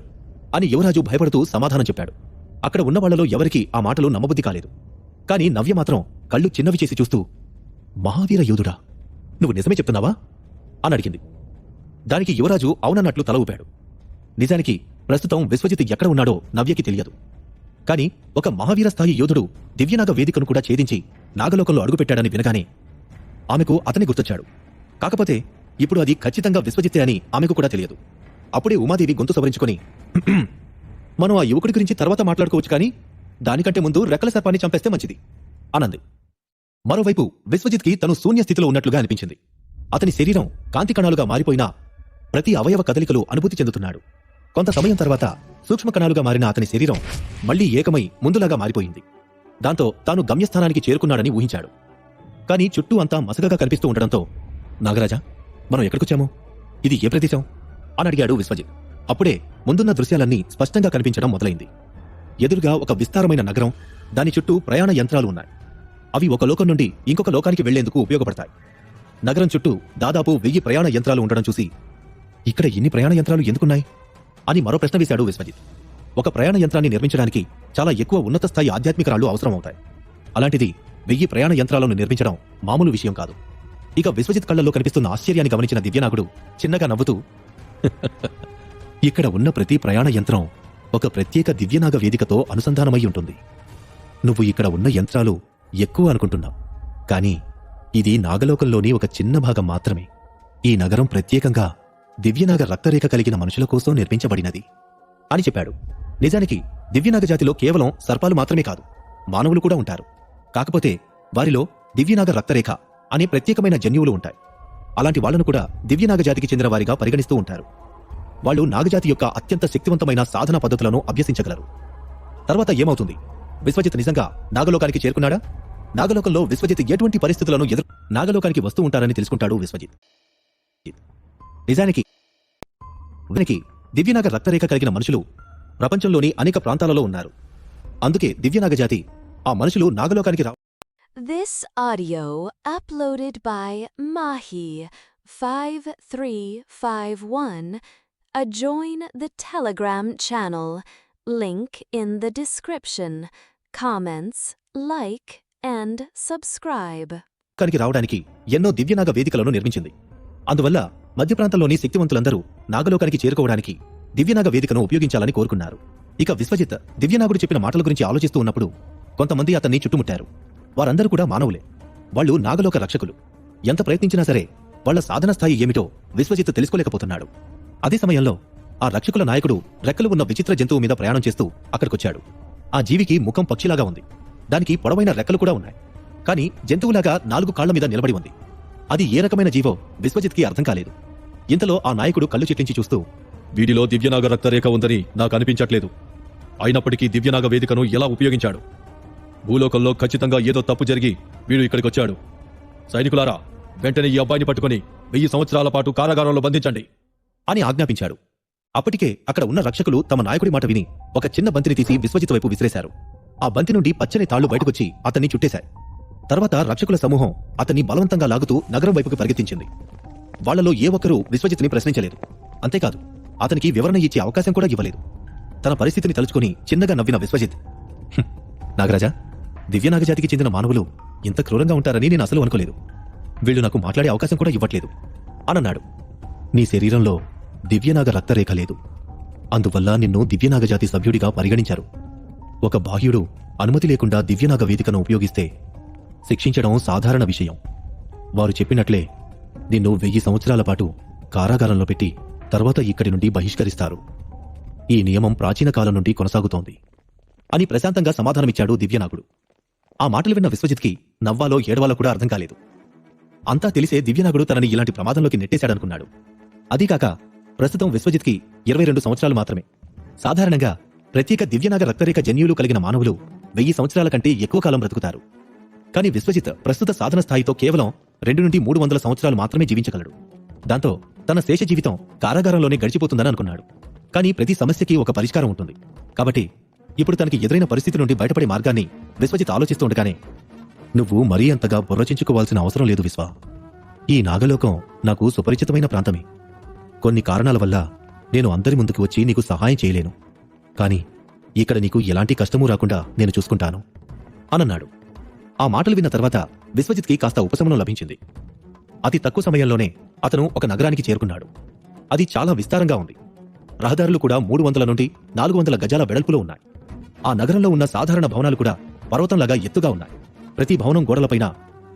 అని యువరాజు భయపడుతూ సమాధానం చెప్పాడు. అక్కడ ఉన్న వాళ్లలో ఎవరికీ ఆ మాటలు నమ్మబుద్ధి కాలేదు. కాని నవ్య మాత్రం కళ్ళు చిన్నవి చేసి చూస్తూ, మహావీర యోధుడా, నువ్వు నిజమే చెప్తున్నావా అని అడిగింది. దానికి యువరాజు అవునన్నట్లు తల ఊపాడు. నిజానికి ప్రస్తుతం విశ్వజిత్ ఎక్కడ ఉన్నాడో నవ్యకి తెలియదు. కాని ఒక మహావీర స్థాయి యోధుడు దివ్యనాగ వేదికను కూడా ఛేదించి నాగలోకంలో అడుగుపెట్టాడని వినగానే ఆమెకు అతని గుర్తొచ్చాడు. కాకపోతే ఇప్పుడు అది ఖచ్చితంగా విశ్వజిత్తే అని ఆమెకు కూడా తెలియదు. అప్పుడే ఉమాదేవి గొంతు సవరించుకొని, మనం ఆ యువకుడి గురించి తర్వాత మాట్లాడుకోవచ్చు కానీ దానికంటే ముందు రెక్కల సర్పాన్ని చంపేస్తే మంచిది అనంది. మరోవైపు విశ్వజిత్కి తను శూన్య స్థితిలో ఉన్నట్లుగా అనిపించింది. అతని శరీరం కాంతి కణాలుగా మారిపోయినా ప్రతి అవయవ కదలికలు అనుభూతి చెందుతున్నాడు. కొంత సమయం తర్వాత సూక్ష్మ కణాలుగా మారిన అతని శరీరం మళ్లీ ఏకమై ముందులాగా మారిపోయింది. దాంతో తాను గమ్యస్థానానికి చేరుకున్నాడని ఊహించాడు. కాని చుట్టూ అంతా మసకగా కనిపిస్తూ ఉండడంతో, నాగరాజా, మనం ఎక్కడికొచ్చాము? ఇది ఏ ప్రదేశం అని అడిగాడు విశ్వజిత్. అప్పుడే ముందున్న దృశ్యాలన్నీ స్పష్టంగా కనిపించడం మొదలైంది. ఎదురుగా ఒక విస్తారమైన నగరం, దాని చుట్టూ ప్రయాణ యంత్రాలు ఉన్నాయి. అవి ఒక లోకం నుండి ఇంకొక లోకానికి వెళ్లేందుకు ఉపయోగపడతాయి. నగరం చుట్టూ దాదాపు 1000 ప్రయాణ యంత్రాలు ఉండడం చూసి, ఇక్కడ ఇన్ని ప్రయాణ యంత్రాలు ఎందుకున్నాయి అని మరో ప్రశ్న వేశాడు విశ్వజిత్. ఒక ప్రయాణ యంత్రాన్ని నిర్మించడానికి చాలా ఎక్కువ ఉన్నత స్థాయి ఆధ్యాత్మిక రాళ్లు అవసరమవుతాయి. అలాంటిది 1000 ప్రయాణ యంత్రాలను నిర్మించడం మామూలు విషయం కాదు. ఇక విశ్వజిత్ కళ్లలో కనిపిస్తున్న ఆశ్చర్యాన్ని గమనించిన దివ్యనాగుడు చిన్నగా నవ్వుతూ, ఇక్కడ ఉన్న ప్రతి ప్రయాణ యంత్రం ఒక ప్రత్యేక దివ్యనాగ వేదికతో అనుసంధానమై ఉంటుంది. నువ్వు ఇక్కడ ఉన్న యంత్రాలు ఎక్కువ అనుకుంటున్నావు, కానీ ఇది నాగలోకంలోని ఒక చిన్న భాగం మాత్రమే. ఈ నగరం ప్రత్యేకంగా దివ్యనాగ రక్తరేఖ కలిగిన మనుషుల కోసం నిర్మించబడినది అని చెప్పాడు. నిజానికి దివ్యనాగ జాతిలో కేవలం సర్పాలు మాత్రమే కాదు, మానవులు కూడా ఉంటారు. కాకపోతే వారిలో దివ్యనాగ రక్తరేఖ అనే ప్రత్యేకమైన జన్యువులు ఉంటాయి. అలాంటి వాళ్లను కూడా దివ్యనాగ జాతికి చెందిన వారిగా పరిగణిస్తూ ఉంటారు. వాళ్ళు నాగజాతి యొక్క అత్యంత శక్తివంతమైన సాధన పద్ధతులను అభ్యసించగలరు. తర్వాత ఏమవుతుంది? విశ్వజిత్ నిజంగా నాగలోకానికి చేరుకున్నాడా? నాగలోకంలో విశ్వజిత్ ఎటువంటి పరిస్థితులను నాగలోకానికి వస్తూ ఉంటారని తెలుసుకుంటాడు విశ్వజిత్. నిజానికి దివ్యనాగ రక్తరేఖ కలిగిన మనుషులు ప్రపంచంలోని అనేక ప్రాంతాలలో ఉన్నారు. అందుకే దివ్యనాగ జాతి ఆ మనుషులు నాగలోకానికి This audio uploaded by Mahi 5351. Join the Telegram channel. Link in the description. Comments, like, and subscribe. కానికి రావడానికి ఎన్నో దివ్యనాగ వేదికలను నిర్మించింది. అందువల్ల మధ్య ప్రాంతంలోని శక్తివంతులందరూ నాగలోకానికి చేరుకోవడానికి దివ్యనాగ వేదికను ఉపయోగించాలని కోరుకున్నారు. ఇక విశ్వజిత్ దివ్యనాగుడు చెప్పిన మాటల గురించి ఆలోచిస్తూ ఉన్నప్పుడు కొంతమంది అతన్ని చుట్టుముట్టారు. వారందరూ కూడా మానవులే. వాళ్ళు నాగలోక రక్షకులు. ఎంత ప్రయత్నించినా సరే వాళ్ల సాధన స్థాయి ఏమిటో విశ్వజిత్ తెలుసుకోలేకపోతున్నాడు. అదే సమయంలో ఆ రక్షకుల నాయకుడు రెక్కలు ఉన్న విచిత్ర జంతువు మీద ప్రయాణం చేస్తూ అక్కడికొచ్చాడు. ఆ జీవికి ముఖం పక్షిలాగా ఉంది. దానికి పొడవైన రెక్కలు కూడా ఉన్నాయి. కాని జంతువులాగా 4 కాళ్ల మీద నిలబడి ఉంది. అది ఏ రకమైన జీవో విశ్వజిత్కి అర్థం కాలేదు. ఇంతలో ఆ నాయకుడు కళ్ళు చిట్లించి చూస్తూ, వీడిలో దివ్యనాగ రక్తరేఖ ఉందని నాకు అనిపించట్లేదు. అయినప్పటికీ దివ్యనాగ వేదికను ఎలా ఉపయోగించాడు? భూలోకంలో ఖచ్చితంగా ఏదో తప్పు జరిగి వీడు ఇక్కడికొచ్చాడు. సైనికులారా, వెంటనే ఈ అబ్బాయిని పట్టుకుని 1000 సంవత్సరాల పాటు కారాగారంలో బంధించండి అని ఆజ్ఞాపించాడు. అప్పటికే అక్కడ ఉన్న రక్షకులు తమ నాయకుడి మాట విని ఒక చిన్న బంతిని తీసి విశ్వజిత్ వైపు విసిరేశారు. ఆ బంతి నుండి పచ్చని తాళ్లు బయటకొచ్చి అతన్ని చుట్టేశారు. తర్వాత రక్షకుల సమూహం అతన్ని బలవంతంగా లాగుతూ నగరం వైపుకి పరిగెత్తించింది. వాళ్లలో ఏ ఒక్కరూ విశ్వజిత్ని ప్రశ్నించలేదు. అంతేకాదు, అతనికి వివరణ ఇచ్చే అవకాశం కూడా ఇవ్వలేదు. తన పరిస్థితిని తలుచుకుని చిన్నగా నవ్విన విశ్వజిత్, నాగరాజా, దివ్యనాగజాతికి చెందిన మానవులు ఇంత క్రూరంగా ఉంటారని నేను అసలు అనుకోలేదు. వీళ్లు నాకు మాట్లాడే అవకాశం కూడా ఇవ్వట్లేదు అనన్నాడు. నీ శరీరంలో దివ్యనాగ రక్తరేఖ లేదు. అందువల్ల నిన్ను దివ్యనాగజాతి సభ్యుడిగా పరిగణించారు. ఒక బాహ్యుడు అనుమతి లేకుండా దివ్యనాగ వేదికను ఉపయోగిస్తే శిక్షించడం సాధారణ విషయం. వారు చెప్పినట్లే నిన్ను 1000 సంవత్సరాల పాటు కారాగారంలో పెట్టి తర్వాత ఇక్కడి నుండి బహిష్కరిస్తారు. ఈ నియమం ప్రాచీన కాలం నుండి కొనసాగుతోంది అని ప్రశాంతంగా సమాధానమిచ్చాడు దివ్యనాగుడు. ఆ మాటలు విన్న విశ్వజిత్కి నవ్వాలో ఏడవాలో కూడా అర్థం కాలేదు. అంతా తెలిసే దివ్యనాగుడు తనని ఇలాంటి ప్రమాదంలోకి నెట్టేశాడనుకున్నాడు. అదీకాక ప్రస్తుతం విశ్వజిత్కి 22 సంవత్సరాలు మాత్రమే. సాధారణంగా ప్రత్యేక దివ్యనాగ రక్తరేఖ జన్యువులు కలిగిన మానవులు 1000 సంవత్సరాల కంటే ఎక్కువ కాలం బ్రతుకుతారు. కానీ విశ్వజిత్ ప్రస్తుత సాధన స్థాయితో కేవలం 2 నుండి 300 సంవత్సరాలు మాత్రమే జీవించగలడు. దాంతో తన శేష జీవితం కారాగారంలోనే గడిచిపోతుందని అనుకున్నాడు. కానీ ప్రతి సమస్యకి ఒక పరిష్కారం ఉంటుంది. కాబట్టి ఇప్పుడు తనకి ఎదురైన పరిస్థితి నుండి బయటపడే మార్గాన్ని విశ్వజిత్ ఆలోచిస్తూ ఉండగానే, నువ్వు మరీ అంతగా బుర్రచించుకోవాల్సిన అవసరం లేదు విశ్వ. ఈ నాగలోకం నాకు సుపరిచితమైన ప్రాంతమే. కొన్ని కారణాల వల్ల నేను అందరి ముందుకు వచ్చి నీకు సహాయం చేయలేను. కానీ ఇక్కడ నీకు ఎలాంటి కష్టమూ రాకుండా నేను చూసుకుంటాను అనన్నాడు. ఆ మాటలు విన్న తర్వాత విశ్వజిత్కి కాస్త ఉపశమనం లభించింది. అతి తక్కువ సమయంలోనే అతను ఒక నగరానికి చేరుకున్నాడు. అది చాలా విస్తారంగా ఉంది. రహదారులు కూడా 300 నుండి 400 గజాల వెడల్పులో ఉన్నాయి. ఆ నగరంలో ఉన్న సాధారణ భవనాలు కూడా పర్వతంలాగా ఎత్తుగా ఉన్నాయి. ప్రతి భవనం గోడలపైన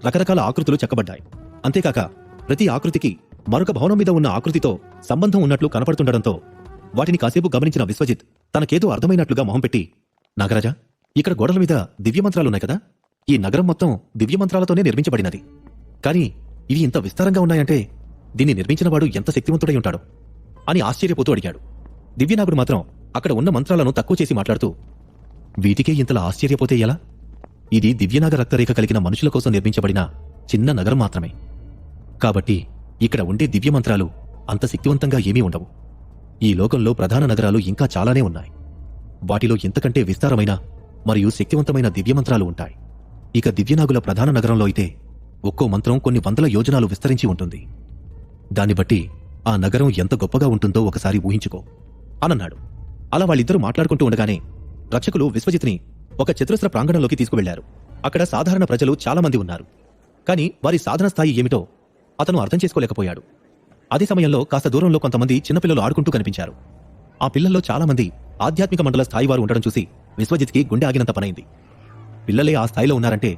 రకరకాల ఆకృతులు చెక్కబడ్డాయి. అంతేకాక ప్రతి ఆకృతికి మరొక భవనం మీద ఉన్న ఆకృతితో సంబంధం ఉన్నట్లు కనపడుతుండటంతో వాటిని కాసేపు గమనించిన విశ్వజిత్ తనకేదో అర్థమైనట్లుగా మొహం పెట్టి, నాగరాజా, ఇక్కడ గోడల మీద దివ్యమంత్రాలున్నాయి కదా, ఈ నగరం మొత్తం దివ్యమంత్రాలతోనే నిర్మించబడినది. కానీ ఇవి ఇంత విస్తారంగా ఉన్నాయంటే దీన్ని నిర్మించినవాడు ఎంత శక్తివంతుడై ఉంటాడు అని ఆశ్చర్యపోతూ అడిగాడు. దివ్యనాగుడు మాత్రం అక్కడ ఉన్న మంత్రాలను తక్కువ చేసి మాట్లాడుతూ, వీటికే ఇంతలా ఆశ్చర్యపోతే ఎలా? ఇది దివ్యనాగ రక్తరేఖ కలిగిన మనుషుల కోసం నిర్మించబడిన చిన్న నగరం మాత్రమే. కాబట్టి ఇక్కడ ఉండే దివ్యమంత్రాలు అంత శక్తివంతంగా ఏమీ ఉండవు. ఈ లోకంలో ప్రధాన నగరాలు ఇంకా చాలానే ఉన్నాయి. వాటిలో ఇంతకంటే విస్తారమైన మరియు శక్తివంతమైన దివ్యమంత్రాలు ఉంటాయి. ఇక దివ్యనాగుల ప్రధాన నగరంలో అయితే ఒక్కో మంత్రం కొన్ని వందల యోజనాలు విస్తరించి ఉంటుంది. దాన్ని బట్టి ఆ నగరం ఎంత గొప్పగా ఉంటుందో ఒకసారి ఊహించుకో అనన్నాడు. అలా వాళ్ళిద్దరూ మాట్లాడుకుంటూ ఉండగానే రక్షకులు విశ్వజిత్ని ఒక చతురస్ర ప్రాంగణంలోకి తీసుకువెళ్లారు. అక్కడ సాధారణ ప్రజలు చాలామంది ఉన్నారు. కాని వారి సాధన స్థాయి ఏమిటో అతను అర్థం చేసుకోలేకపోయాడు. అదే సమయంలో కాస్త దూరంలో కొంతమంది చిన్నపిల్లలు ఆడుకుంటూ కనిపించారు. ఆ పిల్లల్లో చాలామంది ఆధ్యాత్మిక మండల స్థాయి వారు ఉండడం చూసి విశ్వజిత్కి గుండె ఆగినంత పనైంది. పిల్లలే ఆ స్థాయిలో ఉన్నారంటే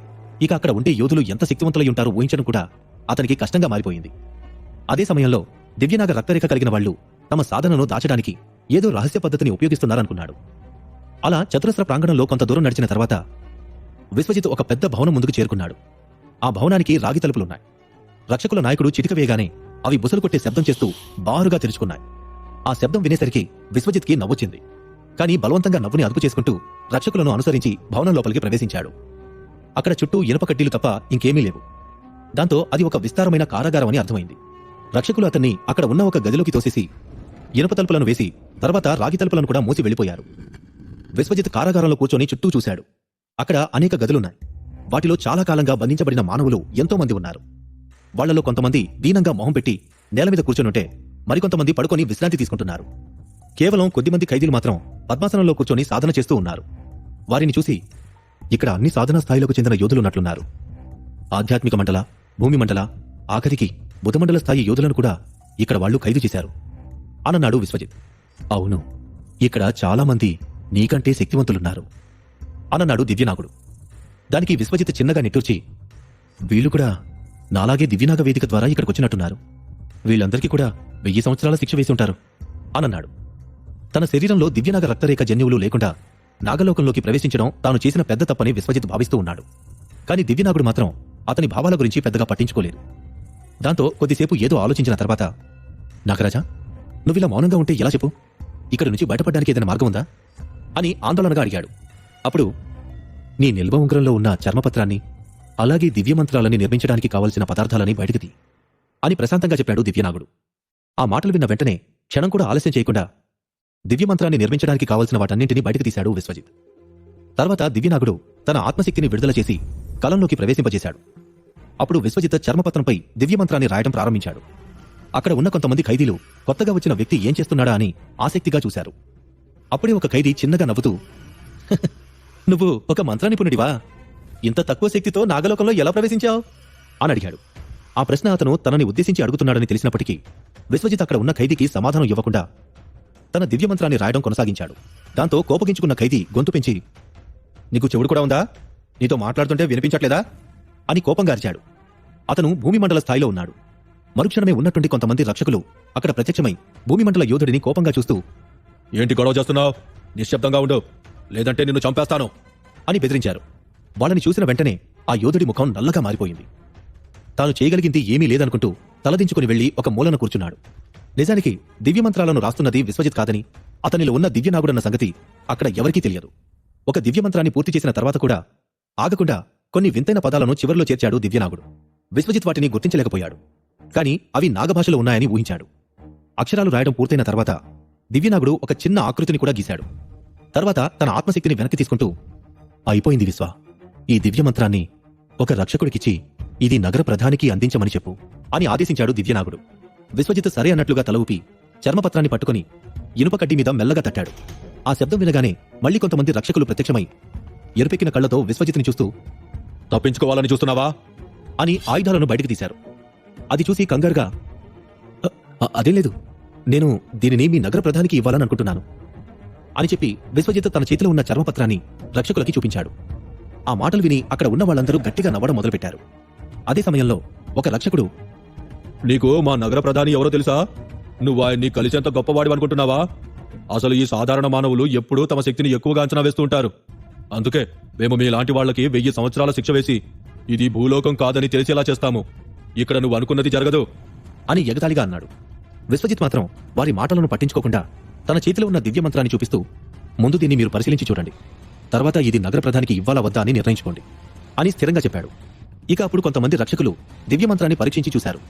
ఇక అక్కడ ఉండే యోధులు ఎంత శక్తివంతులై ఉంటారో ఊహించడం కూడా అతనికి కష్టంగా మారిపోయింది. అదే సమయంలో దివ్యనాగ రక్తరేఖ కలిగిన వాళ్లు తమ సాధనను దాచడానికి ఏదో రహస్య పద్ధతిని ఉపయోగిస్తున్నారనుకున్నాడు. అలా చతురస్ర ప్రాంగణంలో కొంత దూరం నడిచిన తర్వాత విశ్వజిత్ ఒక పెద్ద భవనం ముందుకు చేరుకున్నాడు. ఆ భవనానికి రాగి తలుపులున్నాయి. రక్షకుల నాయకుడు చిటిక వేయగానే అవి బుసలు కొట్టే శబ్దం చేస్తూ బారుగా తెరుచుకున్నాయి. ఆ శబ్దం వినేసరికి విశ్వజిత్కి నవ్వొచ్చింది. కానీ బలవంతంగా నవ్వుని అదుపు చేసుకుంటూ రక్షకులను అనుసరించి భవనం లోపలికి ప్రవేశించాడు. అక్కడ చుట్టూ ఇనుప కడ్డీలు తప్ప ఇంకేమీ లేవు. దాంతో అది ఒక విస్తారమైన కారాగారం అని అర్థమైంది. రక్షకులు అతన్ని అక్కడ ఉన్న ఒక గదిలోకి తోసేసి ఇనుప తలుపులను వేసి తర్వాత రాగి తలుపులను కూడా మూసి వెళ్లిపోయారు. విశ్వజిత్ కారాగారంలో కూర్చొని చుట్టూ చూశాడు. అక్కడ అనేక గదులున్నాయి. వాటిలో చాలా కాలంగా బంధించబడిన మానవులు ఎంతో మంది ఉన్నారు. వాళ్లలో కొంతమంది దీనంగా మొహం పెట్టి నేల మీద కూర్చొనుంటే మరికొంతమంది పడుకొని విశ్రాంతి తీసుకుంటున్నారు. కేవలం కొద్దిమంది ఖైదీలు మాత్రం పద్మాసనంలో కూర్చొని సాధన చేస్తూ ఉన్నారు. వారిని చూసి ఇక్కడ అన్ని సాధనా స్థాయిలకు చెందిన యోధులున్నట్లున్నారు. ఆధ్యాత్మిక మండల, భూమి మండల, ఆఖరికి బుధమండల స్థాయి యోధులను కూడా ఇక్కడ వాళ్లు ఖైదు చేశారు అనన్నాడు విశ్వజిత్. అవును, ఇక్కడ చాలామంది నీకంటే శక్తివంతులున్నారు అనన్నాడు దివ్యనాగుడు. దానికి విశ్వజిత్ చిన్నగా నిట్టూర్చి, వీళ్ళు కూడా నాలాగే దివ్యనాగ వేదిక ద్వారా ఇక్కడికొచ్చినట్టున్నారు. వీళ్ళందరికీ కూడా 1000 సంవత్సరాల శిక్ష వేసి ఉంటారు అనన్నాడు. తన శరీరంలో దివ్యనాగ రక్తరేఖ జన్యువులు లేకుండా నాగలోకంలోకి ప్రవేశించడం తాను చేసిన పెద్ద తప్పని విశ్వజిత్ భావిస్తూ ఉన్నాడు. కాని దివ్యనాగుడు మాత్రం అతని భావాల గురించి పెద్దగా పట్టించుకోలేదు. దాంతో కొద్దిసేపు ఏదో ఆలోచించిన తర్వాత, నాగరాజా, నువ్విలా మౌనంగా ఉంటే ఎలా చెప్పు? ఇక్కడి నుంచి బయటపడడానికి ఏదైనా మార్గం ఉందా అని ఆందోళనగా అడిగాడు. అప్పుడు, నీ నిల్వ ఉంగరంలో ఉన్న చర్మపత్రాన్ని అలాగే దివ్యమంత్రాలని నిర్మించడానికి కావలసిన పదార్థాలని బయటకు అని ప్రశాంతంగా చెప్పాడు దివ్యనాగుడు. ఆ మాటలు విన్న వెంటనే క్షణం కూడా ఆలస్యం చేయకుండా దివ్యమంత్రాన్ని నిర్మించడానికి కావలసిన వాటన్నింటినీ బయటకు తీశాడు విశ్వజిత్. తర్వాత దివ్యనాగుడు తన ఆత్మశక్తిని విడుదల చేసి కలంలోకి ప్రవేశింపజేశాడు. అప్పుడు విశ్వజిత్ చర్మపత్రంపై దివ్యమంత్రాన్ని రాయడం ప్రారంభించాడు. అక్కడ ఉన్న కొంతమంది ఖైదీలు కొత్తగా వచ్చిన వ్యక్తి ఏం చేస్తున్నాడా అని ఆసక్తిగా చూశారు. అప్పుడే ఒక ఖైదీ చిన్నగా నవ్వుతూ, నువ్వు ఒక మంత్రనిపుణుడివా? ఇంత తక్కువ శక్తితో నాగలోకంలో ఎలా ప్రవేశించావు అని అడిగాడు. ఆ ప్రశ్న అతను తనని ఉద్దేశించి అడుగుతున్నాడని తెలిసినప్పటికీ విశ్వజిత్ అక్కడ ఉన్న ఖైదీకి సమాధానం ఇవ్వకుండా తన దివ్యమంత్రాన్ని రాయడం కొనసాగించాడు. దాంతో కోపగించుకున్న ఖైదీ గొంతు పెంచి, నీకు చెవుడు కూడా ఉందా? నీతో మాట్లాడుతుంటే వినిపించట్లేదా అని కోపంగా అరిచాడు. అతను భూమిమండల స్థాయిలో ఉన్నాడు. మరుక్షణమే ఉన్నట్టుండి కొంతమంది రక్షకులు అక్కడ ప్రత్యక్షమై భూమిమండల యోధుడిని కోపంగా చూస్తూ, ఏంటి గొడవ చేస్తున్నావు? నిశ్శబ్దంగా ఉండు, లేదంటే నిన్ను చంపేస్తాను అని బెదిరించారు. వాళ్ళని చూసిన వెంటనే ఆ యోధుడి ముఖం నల్లగా మారిపోయింది. తాను చేయగలిగింది ఏమీ లేదనుకుంటూ తలదించుకుని వెళ్లి ఒక మూలన కూర్చున్నాడు. నిజానికి దివ్యమంత్రాలను రాస్తున్నది విశ్వజిత్ కాదని, అతనిలో ఉన్న దివ్యనాగుడన్న సంగతి అక్కడ ఎవరికీ తెలియదు. ఒక దివ్యమంత్రాన్ని పూర్తి చేసిన తర్వాత కూడా ఆగకుండా కొన్ని వింతైన పదాలను చివర్లో చేర్చాడు దివ్యనాగుడు. విశ్వజిత్ వాటిని గుర్తించలేకపోయాడు. కాని అవి నాగభాషలో ఉన్నాయని ఊహించాడు. అక్షరాలు రాయడం పూర్తయిన తర్వాత దివ్యనాగుడు ఒక చిన్న ఆకృతిని కూడా గీశాడు. తర్వాత తన ఆత్మశక్తిని వెనక్కి తీసుకుంటూ, అయిపోయింది విశ్వ, ఈ దివ్యమంత్రాన్ని ఒక రక్షకుడికిచ్చి ఇది నగర ప్రధానికి అందించమని చెప్పు అని ఆదేశించాడు దివ్యనాగుడు. విశ్వజిత్ సరే అన్నట్లుగా తల ఊపి చర్మపత్రాన్ని పట్టుకుని ఇనుప కడ్డీ మీద మెల్లగా తట్టాడు. ఆ శబ్దం వినగానే మళ్లీ కొంతమంది రక్షకులు ప్రత్యక్షమై ఎరుపెక్కిన కళ్లతో విశ్వజిత్ని చూస్తూ, తప్పించుకోవాలని చూస్తున్నావా అని ఆయుధాలను బయటికి తీశారు. అది చూసి కంగారుగా అదేం లేదు, నేను దీనిని మీ నగర ప్రధానికి ఇవ్వాలని అనుకుంటున్నాను అని చెప్పి విశ్వజిత్ తన చేతిలో ఉన్న చర్మపత్రాన్ని రక్షకులకి చూపించాడు. ఆ మాటలు విని అక్కడ ఉన్న వాళ్ళందరూ గట్టిగా నవ్వడం మొదలుపెట్టారు. అదే సమయంలో ఒక రక్షకుడు, నీకు మా నగర ప్రధాని ఎవరో తెలుసా? నువ్వు ఆయన్ని కలిసేంత గొప్పవాడి అనుకుంటున్నావా? అసలు ఈ సాధారణ మానవులు ఎప్పుడూ తమ శక్తిని ఎక్కువగా అంచనా వేస్తూ ఉంటారు. అందుకే మేము మీలాంటి వాళ్లకి 1000 సంవత్సరాల శిక్ష వేసి ఇది భూలోకం కాదని తెలిసేలా చేస్తాము. ఇక్కడ నువ్వు అనుకున్నది జరగదు అని ఎగతాళిగా అన్నాడు. విశ్వజిత్ మాత్రం వారి మాటలను పట్టించుకోకుండా తన చేతిలో ఉన్న దివ్య మంత్రాన్ని చూపిస్తూ, ముందు దీన్ని మీరు పరిశీలించి చూడండి, తర్వాత ఇది నగర ప్రధానికి ఇవ్వాలా వద్దా అని నిర్ణయించుకోండి అని స్థిరంగా చెప్పాడు. ఇక అప్పుడు కొంతమంది రక్షకులు దివ్య మంత్రాన్ని పరీక్షించి చూశారు.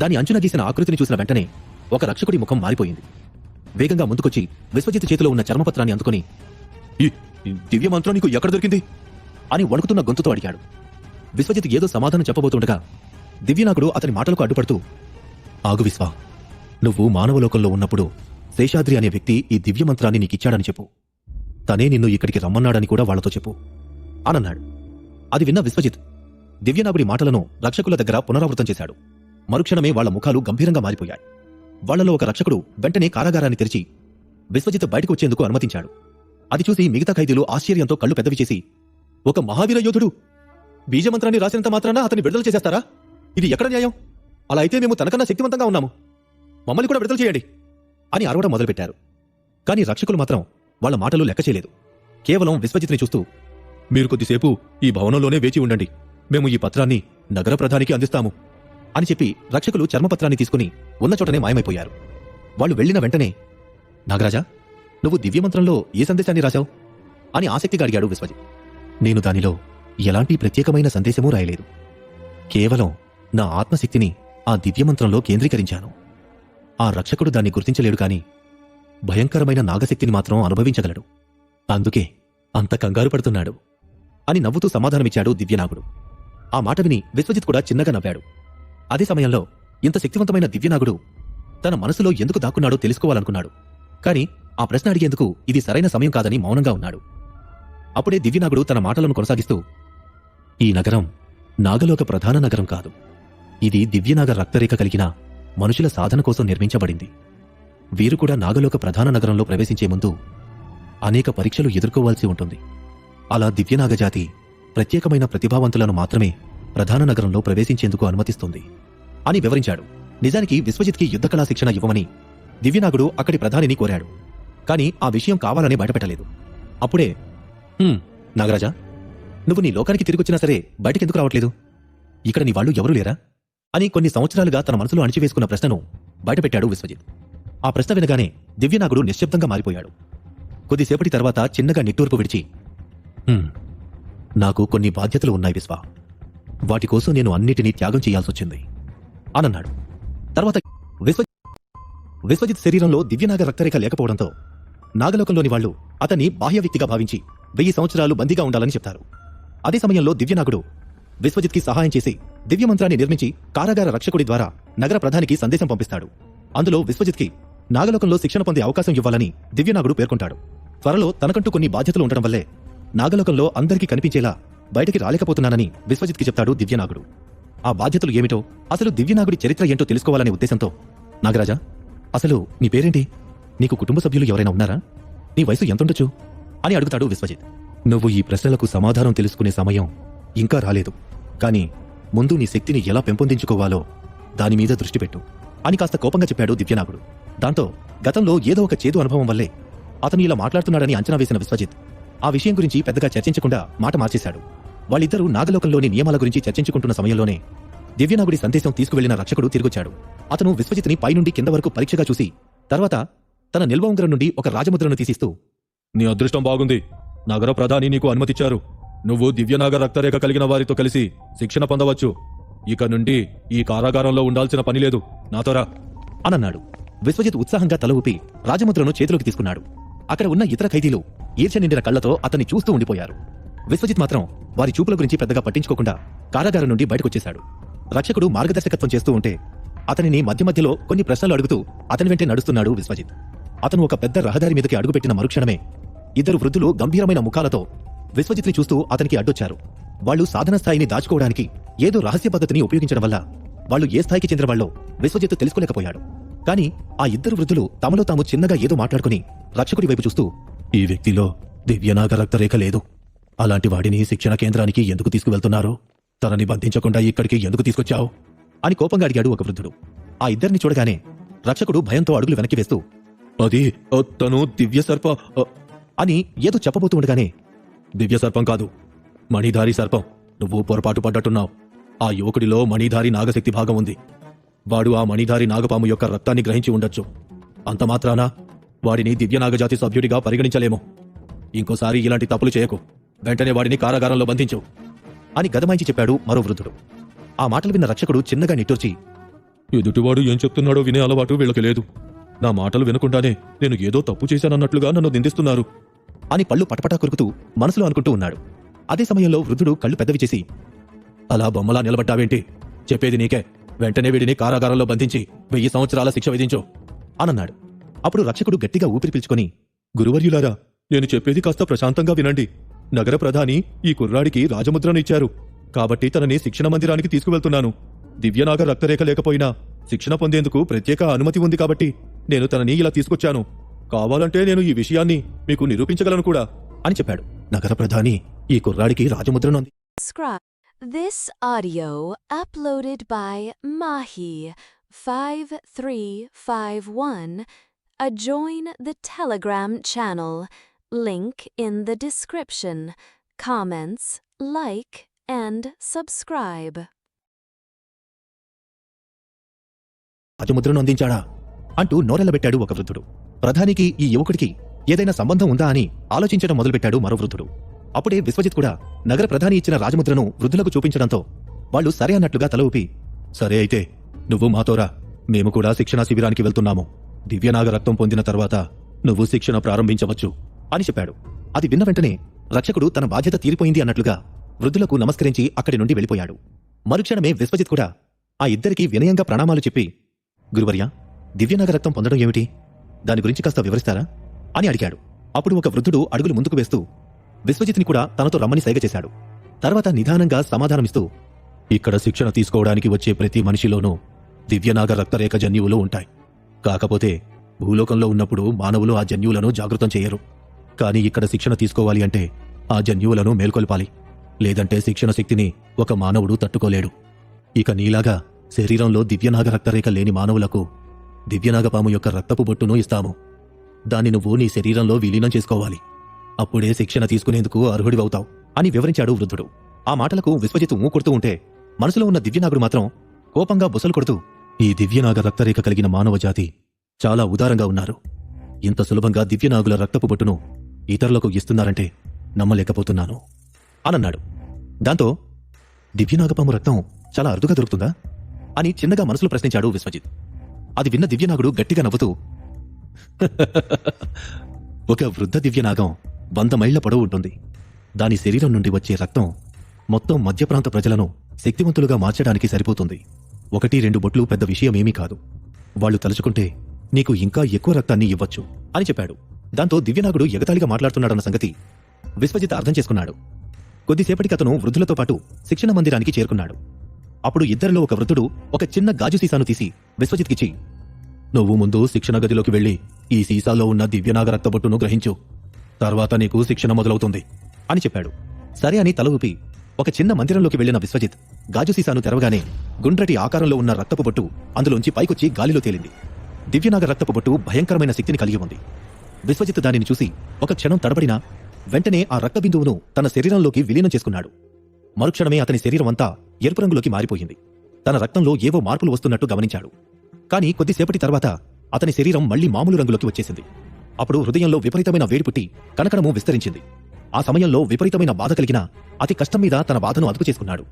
దాని అంచున గీసిన ఆకృతిని చూసిన వెంటనే ఒక రక్షకుడి ముఖం మారిపోయింది. వేగంగా ముందుకొచ్చి విశ్వజిత్ చేతిలో ఉన్న చర్మపత్రాన్ని అందుకుని, ఈ దివ్య మంత్రం నీకు ఎక్కడ దొరికింది అని వణుకుతున్న గొంతుతో అడిగాడు. విశ్వజిత్ ఏదో సమాధానం చెప్పబోతుండగా దివ్యనాగుడు అతని మాటలకు అడ్డుపడుతూ, ఆగు విశ్వ, నువ్వు మానవలోకంలో ఉన్నప్పుడు శేషాద్రి అనే వ్యక్తి ఈ దివ్య మంత్రాన్ని నీకిచ్చాడని చెప్పు. తనే నిన్ను ఇక్కడికి రమ్మన్నాడని కూడా వాళ్లతో చెప్పు అనన్నాడు. అది విన్న విశ్వజిత్ దివ్యనాగుడి మాటలను రక్షకుల దగ్గర పునరావృతం చేశాడు. మరుక్షణమే వాళ్ల ముఖాలు గంభీరంగా మారిపోయాయి. వాళ్లలో ఒక రక్షకుడు వెంటనే కారాగారాన్ని తెరిచి విశ్వజిత్ బయటకు వచ్చేందుకు అనుమతించాడు. అది చూసి మిగతా ఖైదీలు ఆశ్చర్యంతో కళ్ళు పెద్దవి చేసి, ఒక మహావీర యోధుడు బీజమంత్రాన్ని రాసినంత మాత్రాన అతన్ని విడుదల చేసేస్తారా? ఇది ఎక్కడ న్యాయం? అలా అయితే మేము తనకన్నా శక్తివంతంగా ఉన్నాము, మమ్మల్ని కూడా విడుదల చేయండి అని అరవడం మొదలుపెట్టారు. కానీ రక్షకులు మాత్రం వాళ్ల మాటలు లెక్క చేయలేదు. కేవలం విశ్వజిత్ని చూస్తూ, మీరు కొద్దిసేపు ఈ భవనంలోనే వేచి ఉండండి, మేము ఈ పత్రాన్ని నగర ప్రధానికి అందిస్తాము అని చెప్పి రక్షకులు చర్మపత్రాన్ని తీసుకుని ఉన్న చోటనే మాయమైపోయారు. వాళ్ళు వెళ్లిన వెంటనే, నాగరాజా, నువ్వు దివ్యమంత్రంలో ఏ సందేశాన్ని రాశావు అని ఆసక్తిగా అడిగాడు విశ్వజిత్. నేను దానిలో ఎలాంటి ప్రత్యేకమైన సందేశమూ రాయలేదు. కేవలం నా ఆత్మశక్తిని ఆ దివ్యమంత్రంలో కేంద్రీకరించాను. ఆ రక్షకుడు దాన్ని గుర్తించలేడు కాని భయంకరమైన నాగశక్తిని మాత్రం అనుభవించగలడు. అందుకే అంత కంగారు పడుతున్నాడు అని నవ్వుతూ సమాధానమిచ్చాడు దివ్యనాగుడు. ఆ మాట విని విశ్వజిత్ కూడా చిన్నగా నవ్వాడు. అదే సమయంలో ఇంత శక్తివంతమైన దివ్యనాగుడు తన మనసులో ఎందుకు దాక్కున్నాడో తెలుసుకోవాలనుకున్నాడు. కాని ఆ ప్రశ్న అడిగేందుకు ఇది సరైన సమయం కాదని మౌనంగా ఉన్నాడు. అప్పుడే దివ్యనాగుడు తన మాటలను కొనసాగిస్తూ, ఈ నగరం నాగలోక ప్రధాన నగరం కాదు. ఇది దివ్యనాగ రక్తరేఖ కలిగిన మనుషుల సాధన కోసం నిర్మించబడింది. వీరు కూడా నాగలోక ప్రధాన నగరంలో ప్రవేశించే ముందు అనేక పరీక్షలు ఎదుర్కోవాల్సి ఉంటుంది. అలా దివ్యనాగజాతి ప్రత్యేకమైన ప్రతిభావంతులను మాత్రమే ప్రధాన నగరంలో ప్రవేశించేందుకు అనుమతిస్తుంది అని వివరించాడు. నిజానికి విశ్వజిత్కి యుద్ధకళా శిక్షణ ఇవ్వమని దివ్యనాగుడు అక్కడి ప్రధానిని కోరాడు. కాని ఆ విషయం కావాలని బయటపెట్టలేదు. అప్పుడే, నాగరాజా, నువ్వు నీ లోకానికి తిరిగొచ్చినా సరే బయటకెందుకు రావట్లేదు? ఇక్కడ నీ వాళ్ళు ఎవరూ లేరా అని కొన్ని సంవత్సరాలుగా తన మనసులో అణిచివేసుకున్న ప్రశ్నను బయటపెట్టాడు విశ్వజిత్. ఆ ప్రశ్న వినగానే దివ్యనాగుడు నిశ్శబ్దంగా మారిపోయాడు. కొద్దిసేపటి తర్వాత చిన్నగా నిట్టూర్పు విడిచి, నాకు కొన్ని బాధ్యతలు ఉన్నాయి విశ్వ, వాటి కోసం నేను అన్నిటినీ త్యాగం చేయాల్సొచ్చింది అనన్నాడు. తర్వాత విశ్వజిత్ శరీరంలో దివ్యనాగ రక్తరేఖ లేకపోవడంతో నాగలోకంలోని వాళ్లు అతన్ని బాహ్య వ్యక్తిగా భావించి 1000 సంవత్సరాలు బందీగా ఉండాలని చెప్తారు. అదే సమయంలో దివ్యనాగుడు విశ్వజిత్కి సహాయం చేసి దివ్యమంత్రాన్ని నిర్మించి కారాగార రక్షకుడి ద్వారా నగర ప్రధానికి సందేశం పంపిస్తాడు. అందులో విశ్వజిత్కి నాగలోకంలో శిక్షణ పొందే అవకాశం ఇవ్వాలని దివ్యనాగుడు పేర్కొంటాడు. త్వరలో తనకంటూ కొన్ని బాధ్యతలు ఉండడం వల్లే నాగలోకంలో అందరికీ కనిపించేలా బయటికి రాలేకపోతున్నానని విశ్వజిత్కి చెప్తాడు దివ్యనాగుడు. ఆ బాధ్యతలు ఏమిటో, అసలు దివ్యనాగుడి చరిత్ర ఏంటో తెలుసుకోవాలనే ఉద్దేశంతో, నాగరాజా, అసలు నీ పేరేంటి? నీకు కుటుంబ సభ్యులు ఎవరైనా ఉన్నారా? నీ వయసు ఎంతుండొచ్చు అని అడుగుతాడు విశ్వజిత్. నువ్వు ఈ ప్రశ్నలకు సమాధానం తెలుసుకునే సమయం ఇంకా రాలేదు. కాని ముందు నీ శక్తిని ఎలా పెంపొందించుకోవాలో దానిమీద దృష్టి పెట్టు అని కాస్త కోపంగా చెప్పాడు దివ్యనాగుడు. దాంతో గతంలో ఏదో ఒక చేదు అనుభవం వల్లే అతను ఇలా మాట్లాడుతున్నాడని అంచనా వేసిన విశ్వజిత్ ఆ విషయం గురించి పెద్దగా చర్చించకుండా మాట మార్చేశాడు. వాళ్ళిద్దరూ నాగలోకంలోని నియమాల గురించి చర్చించుకుంటున్న సమయంలోనే దివ్యనాగుడి సందేశం తీసుకువెళ్లిన రక్షకుడు తిరిగొచ్చాడు. అతను విశ్వజిత్ని పైనుండి కింద వరకు పరీక్షగా చూసి తర్వాత తన నిల్వ ఉంగరం నుండి ఒక రాజముద్రను తీసిస్తూ, నీ అదృష్టం బాగుంది, నగర ప్రధాని నీకు అనుమతిచ్చారు. నువ్వు దివ్యనాగ రక్తరేఖ కలిగిన వారితో కలిసి శిక్షణ పొందవచ్చు. ఇక నుండి ఈ కారాగారంలో ఉండాల్సిన పనిలేదు, నాతోరా అనన్నాడు. విశ్వజిత్ ఉత్సాహంగా తల ఊపి రాజముద్రను చేతిలోకి తీసుకున్నాడు. అక్కడ ఉన్న ఇతర ఖైదీలు ఈర్ష్య నిండిన కళ్లతో అతన్ని చూస్తూ ఉండిపోయారు. విశ్వజిత్ మాత్రం వారి చూపుల గురించి పెద్దగా పట్టించుకోకుండా కారాగారం నుండి బయటకొచ్చేశాడు. రక్షకుడు మార్గదర్శకత్వం చేస్తూ ఉంటే అతనిని మధ్య మధ్యలో కొన్ని ప్రశ్నలు అడుగుతూ అతని వెంటే నడుస్తున్నాడు విశ్వజిత్. అతను ఒక పెద్ద రహదారి మీదకి అడుగుపెట్టిన మరుక్షణమే ఇద్దరు వృద్ధులు గంభీరమైన ముఖాలతో విశ్వజిత్ని చూస్తూ అతనికి అడ్డొచ్చారు. వాళ్ళు సాధన స్థాయిని దాచుకోవడానికి ఏదో రహస్య పద్ధతిని ఉపయోగించడం వల్ల వాళ్ళు ఏ స్థాయికి చెందిన వాళ్ళో విశ్వజిత్ తెలుసుకోలేకపోయాడు. కాని ఆ ఇద్దరు వృద్ధులు తమలో తాము చిన్నగా ఏదో మాట్లాడుకుని రక్షకుడి వైపు చూస్తూ, ఈ వ్యక్తిలో దివ్యనాగ రక్తరేఖ లేదు. అలాంటి వాడిని శిక్షణ కేంద్రానికి ఎందుకు తీసుకువెళ్తున్నారో, తనని బంధించకుండా ఇక్కడికి ఎందుకు తీసుకొచ్చావు అని కోపంగా అడిగాడు ఒక వృద్ధుడు. ఆ ఇద్దరిని చూడగానే రక్షకుడు భయంతో అడుగులు వెనక్కి వేస్తూ, అది తను దివ్య సర్ప అని ఏదో చెప్పబోతూ ఉండగానే, దివ్య సర్పం కాదు, మణిధారి సర్పం. నువ్వు పొరపాటు పడ్డట్టున్నావు. ఆ యువకుడిలో మణిధారి నాగశక్తి భాగం ఉంది. వాడు ఆ మణిధారి నాగపాము యొక్క రక్తాన్ని గ్రహించి ఉండొచ్చు. అంత మాత్రాన వాడిని దివ్యనాగజాతి సభ్యుడిగా పరిగణించలేము. ఇంకోసారి ఇలాంటి తప్పులు చేయకు. వెంటనే వాడిని కారాగారంలో బంధించు అని గదమాయించి చెప్పాడు మరో వృద్ధుడు. ఆ మాటలు విన్న రక్షకుడు చిన్నగా నిట్టూర్చి, ఎదుటివాడు ఏం చెప్తున్నాడో వినే అలవాటు వీళ్ళకి లేదు. నా మాటలు వినకుండానే నేను ఏదో తప్పు చేశానన్నట్లుగా నన్ను నిందిస్తున్నారు అని పళ్ళు పటపటా కొరుకుతూ మనసులో అనుకుంటూ ఉన్నాడు. అదే సమయంలో వృద్ధుడు కళ్ళు పెద్దవి చేసి, అలా బొమ్మలా నిలబడ్డావేంటి? చెప్పేది నీకే. వెంటనే వీడిని కారాగారంలో బంధించి 1000 సంవత్సరాల శిక్ష విధించు అనన్నాడు. అప్పుడు రక్షకుడు గట్టిగా ఊపిరి పీల్చుకొని, గురువర్యులారా, నేను చెప్పేది కాస్త ప్రశాంతంగా వినండి. నగర ప్రధాని ఈ కుర్రాడికి రాజముద్రను ఇచ్చారు. కాబట్టి తనని శిక్షణ మందిరానికి తీసుకువెళ్తున్నాను. దివ్యనాగ రక్తరేఖ లేకపోయినా శిక్షణ పొందేందుకు ప్రత్యేక అనుమతి ఉంది కాబట్టి నేను తనని ఇలా తీసుకొచ్చాను. కావాలంటే నేను ఈ విషయాన్ని మీకు నిరూపించగలను కూడా అని చెప్పాడు. నగర ప్రధాని ఈ కుర్రాడికి రాజముద్రను Subscribe. This audio uploaded by Mahi 5351. Join the Telegram channel. Link in the description. Comments, like, and subscribe. రాజముద్రను అందించాడా అంటూ నోరెళ్లబెట్టాడు ఒక వృద్ధుడు. ప్రధానికి ఈ యువకుడికి ఏదైనా సంబంధం ఉందా అని ఆలోచించడం మొదలుపెట్టాడు మరో వృద్ధుడు. అప్పుడే విశ్వజిత్ కూడా నగర ప్రధాని ఇచ్చిన రాజముద్రను వృద్ధులకు చూపించడంతో వాళ్ళు సరే అన్నట్లుగా తల ఊపి, సరే అయితే నువ్వు మాతోరా, మేము కూడా శిక్షణా శిబిరానికి వెళ్తున్నాము. దివ్యనాగ రక్తం పొందిన తర్వాత నువ్వు శిక్షణ ప్రారంభించవచ్చు అని చెప్పాడు. అది విన్న వెంటనే రక్షకుడు తన బాధ్యత తీరిపోయింది అన్నట్లుగా వృద్ధులకు నమస్కరించి అక్కడి నుండి వెళ్ళిపోయాడు. మరుక్షణమే విశ్వజిత్ కూడా ఆ ఇద్దరికీ వినయంగా ప్రణామాలు చెప్పి, గురువర్య, దివ్యనాగ రక్తం పొందడం ఏమిటి? దాని గురించి కాస్త వివరిస్తారా అని అడిగాడు. అప్పుడు ఒక వృద్ధుడు అడుగులు ముందుకు వేస్తూ విశ్వజిత్ని కూడా తనతో రమ్మని సైగ చేశాడు. తర్వాత నిదానంగా సమాధానమిస్తూ, ఇక్కడ శిక్షణ తీసుకోవడానికి వచ్చే ప్రతి మనిషిలోనూ దివ్యనాగ రక్తరేఖ జన్యువులు ఉంటాయి. కాకపోతే భూలోకంలో ఉన్నప్పుడు మానవులు ఆ జన్యువులను జాగృతం చేయరు. కానీ ఇక్కడ శిక్షణ తీసుకోవాలి అంటే ఆ జన్యువులను మేల్కొల్పాలి. లేదంటే శిక్షణ శక్తిని ఒక మానవుడు తట్టుకోలేడు. ఇక నీలాగా శరీరంలో దివ్యనాగ రక్తరేఖ లేని మానవులకు దివ్యనాగపాము యొక్క రక్తపు బొట్టును ఇస్తాము. దాన్ని నువ్వు నీ శరీరంలో విలీనం చేసుకోవాలి. అప్పుడే శిక్షణ తీసుకునేందుకు అర్హుడివవుతావు అని వివరించాడు వృద్ధుడు. ఆ మాటలకు విశ్వజిత్ కొడుతూ ఉంటే మనసులో ఉన్న దివ్యనాగుడు మాత్రం కోపంగా బుసలు కొడుతూ, ఈ దివ్యనాగ రక్తరేఖ కలిగిన మానవ జాతి చాలా ఉదారంగా ఉన్నారు. ఇంత సులభంగా దివ్యనాగుల రక్తపు బొట్టును ఇతరులకు ఇస్తున్నారంటే నమ్మలేకపోతున్నాను అనన్నాడు. దాంతో దివ్యనాగపాము రక్తం చాలా అరుదుగా దొరుకుతుందా అని చిన్నగా మనసులో ప్రశ్నించాడు విశ్వజిత్. అది విన్న దివ్యనాగుడు గట్టిగా నవ్వుతూ, ఒక వృద్ధ దివ్యనాగం 100 మైళ్ల పొడవు ఉంటుంది. దాని శరీరం నుండి వచ్చే రక్తం మొత్తం మధ్యప్రాంత ప్రజలను శక్తివంతులుగా మార్చడానికి సరిపోతుంది. 1-2 బొట్లు పెద్ద విషయమేమీ కాదు. వాళ్లు తలుచుకుంటే నీకు ఇంకా ఎక్కువ రక్తాన్ని ఇవ్వచ్చు అని చెప్పాడు. దాంతో దివ్యనాగుడు ఎగతాళిగా మాట్లాడుతున్నాడన్న సంగతి విశ్వజిత్ అర్థం చేసుకున్నాడు. కొద్దిసేపటికి అతను వృద్ధులతో పాటు శిక్షణ మందిరానికి చేరుకున్నాడు. అప్పుడు ఇద్దరిలో ఒక వృద్ధుడు ఒక చిన్న గాజు సీసాను తీసి విశ్వజిత్కిచ్చి, నువ్వు ముందు శిక్షణ గదిలోకి వెళ్లి ఈ సీసాలో ఉన్న దివ్యనాగ రక్తబొట్టును గ్రహించు. తర్వాత నీకు శిక్షణ మొదలవుతుంది అని చెప్పాడు. సరే అని తల ఊపి ఒక చిన్న మందిరంలోకి వెళ్లిన విశ్వజిత్ గాజు సీసాను తెరవగానే గుండ్రటి ఆకారంలో ఉన్న రక్తపు బొట్టు అందులోంచి పైకొచ్చి గాలిలో తేలింది. దివ్యనాగ రక్తపు బొట్టు భయంకరమైన శక్తిని కలిగి ఉంది. విశ్వజిత్ దానిని చూసి ఒక క్షణం తడబడినా వెంటనే ఆ రక్తబిందువును తన శరీరంలోకి విలీనం చేసుకున్నాడు. మరుక్షణమే అతని శరీరం అంతా ఎరుపు రంగులోకి మారిపోయింది. తన రక్తంలో ఏవో మార్పులు వస్తున్నట్టు గమనించాడు. కానీ కొద్దిసేపటి తర్వాత అతని శరీరం మళ్లీ మామూలు రంగులోకి వచ్చేసింది. అప్పుడు హృదయంలో విపరీతమైన వేడి పుట్టి కనకనము విస్తరించింది. ఆ సమయంలో విపరీతమైన బాధ కలిగిన అతి కష్టం మీద తన బాధను అదుపు చేసుకున్నాడు.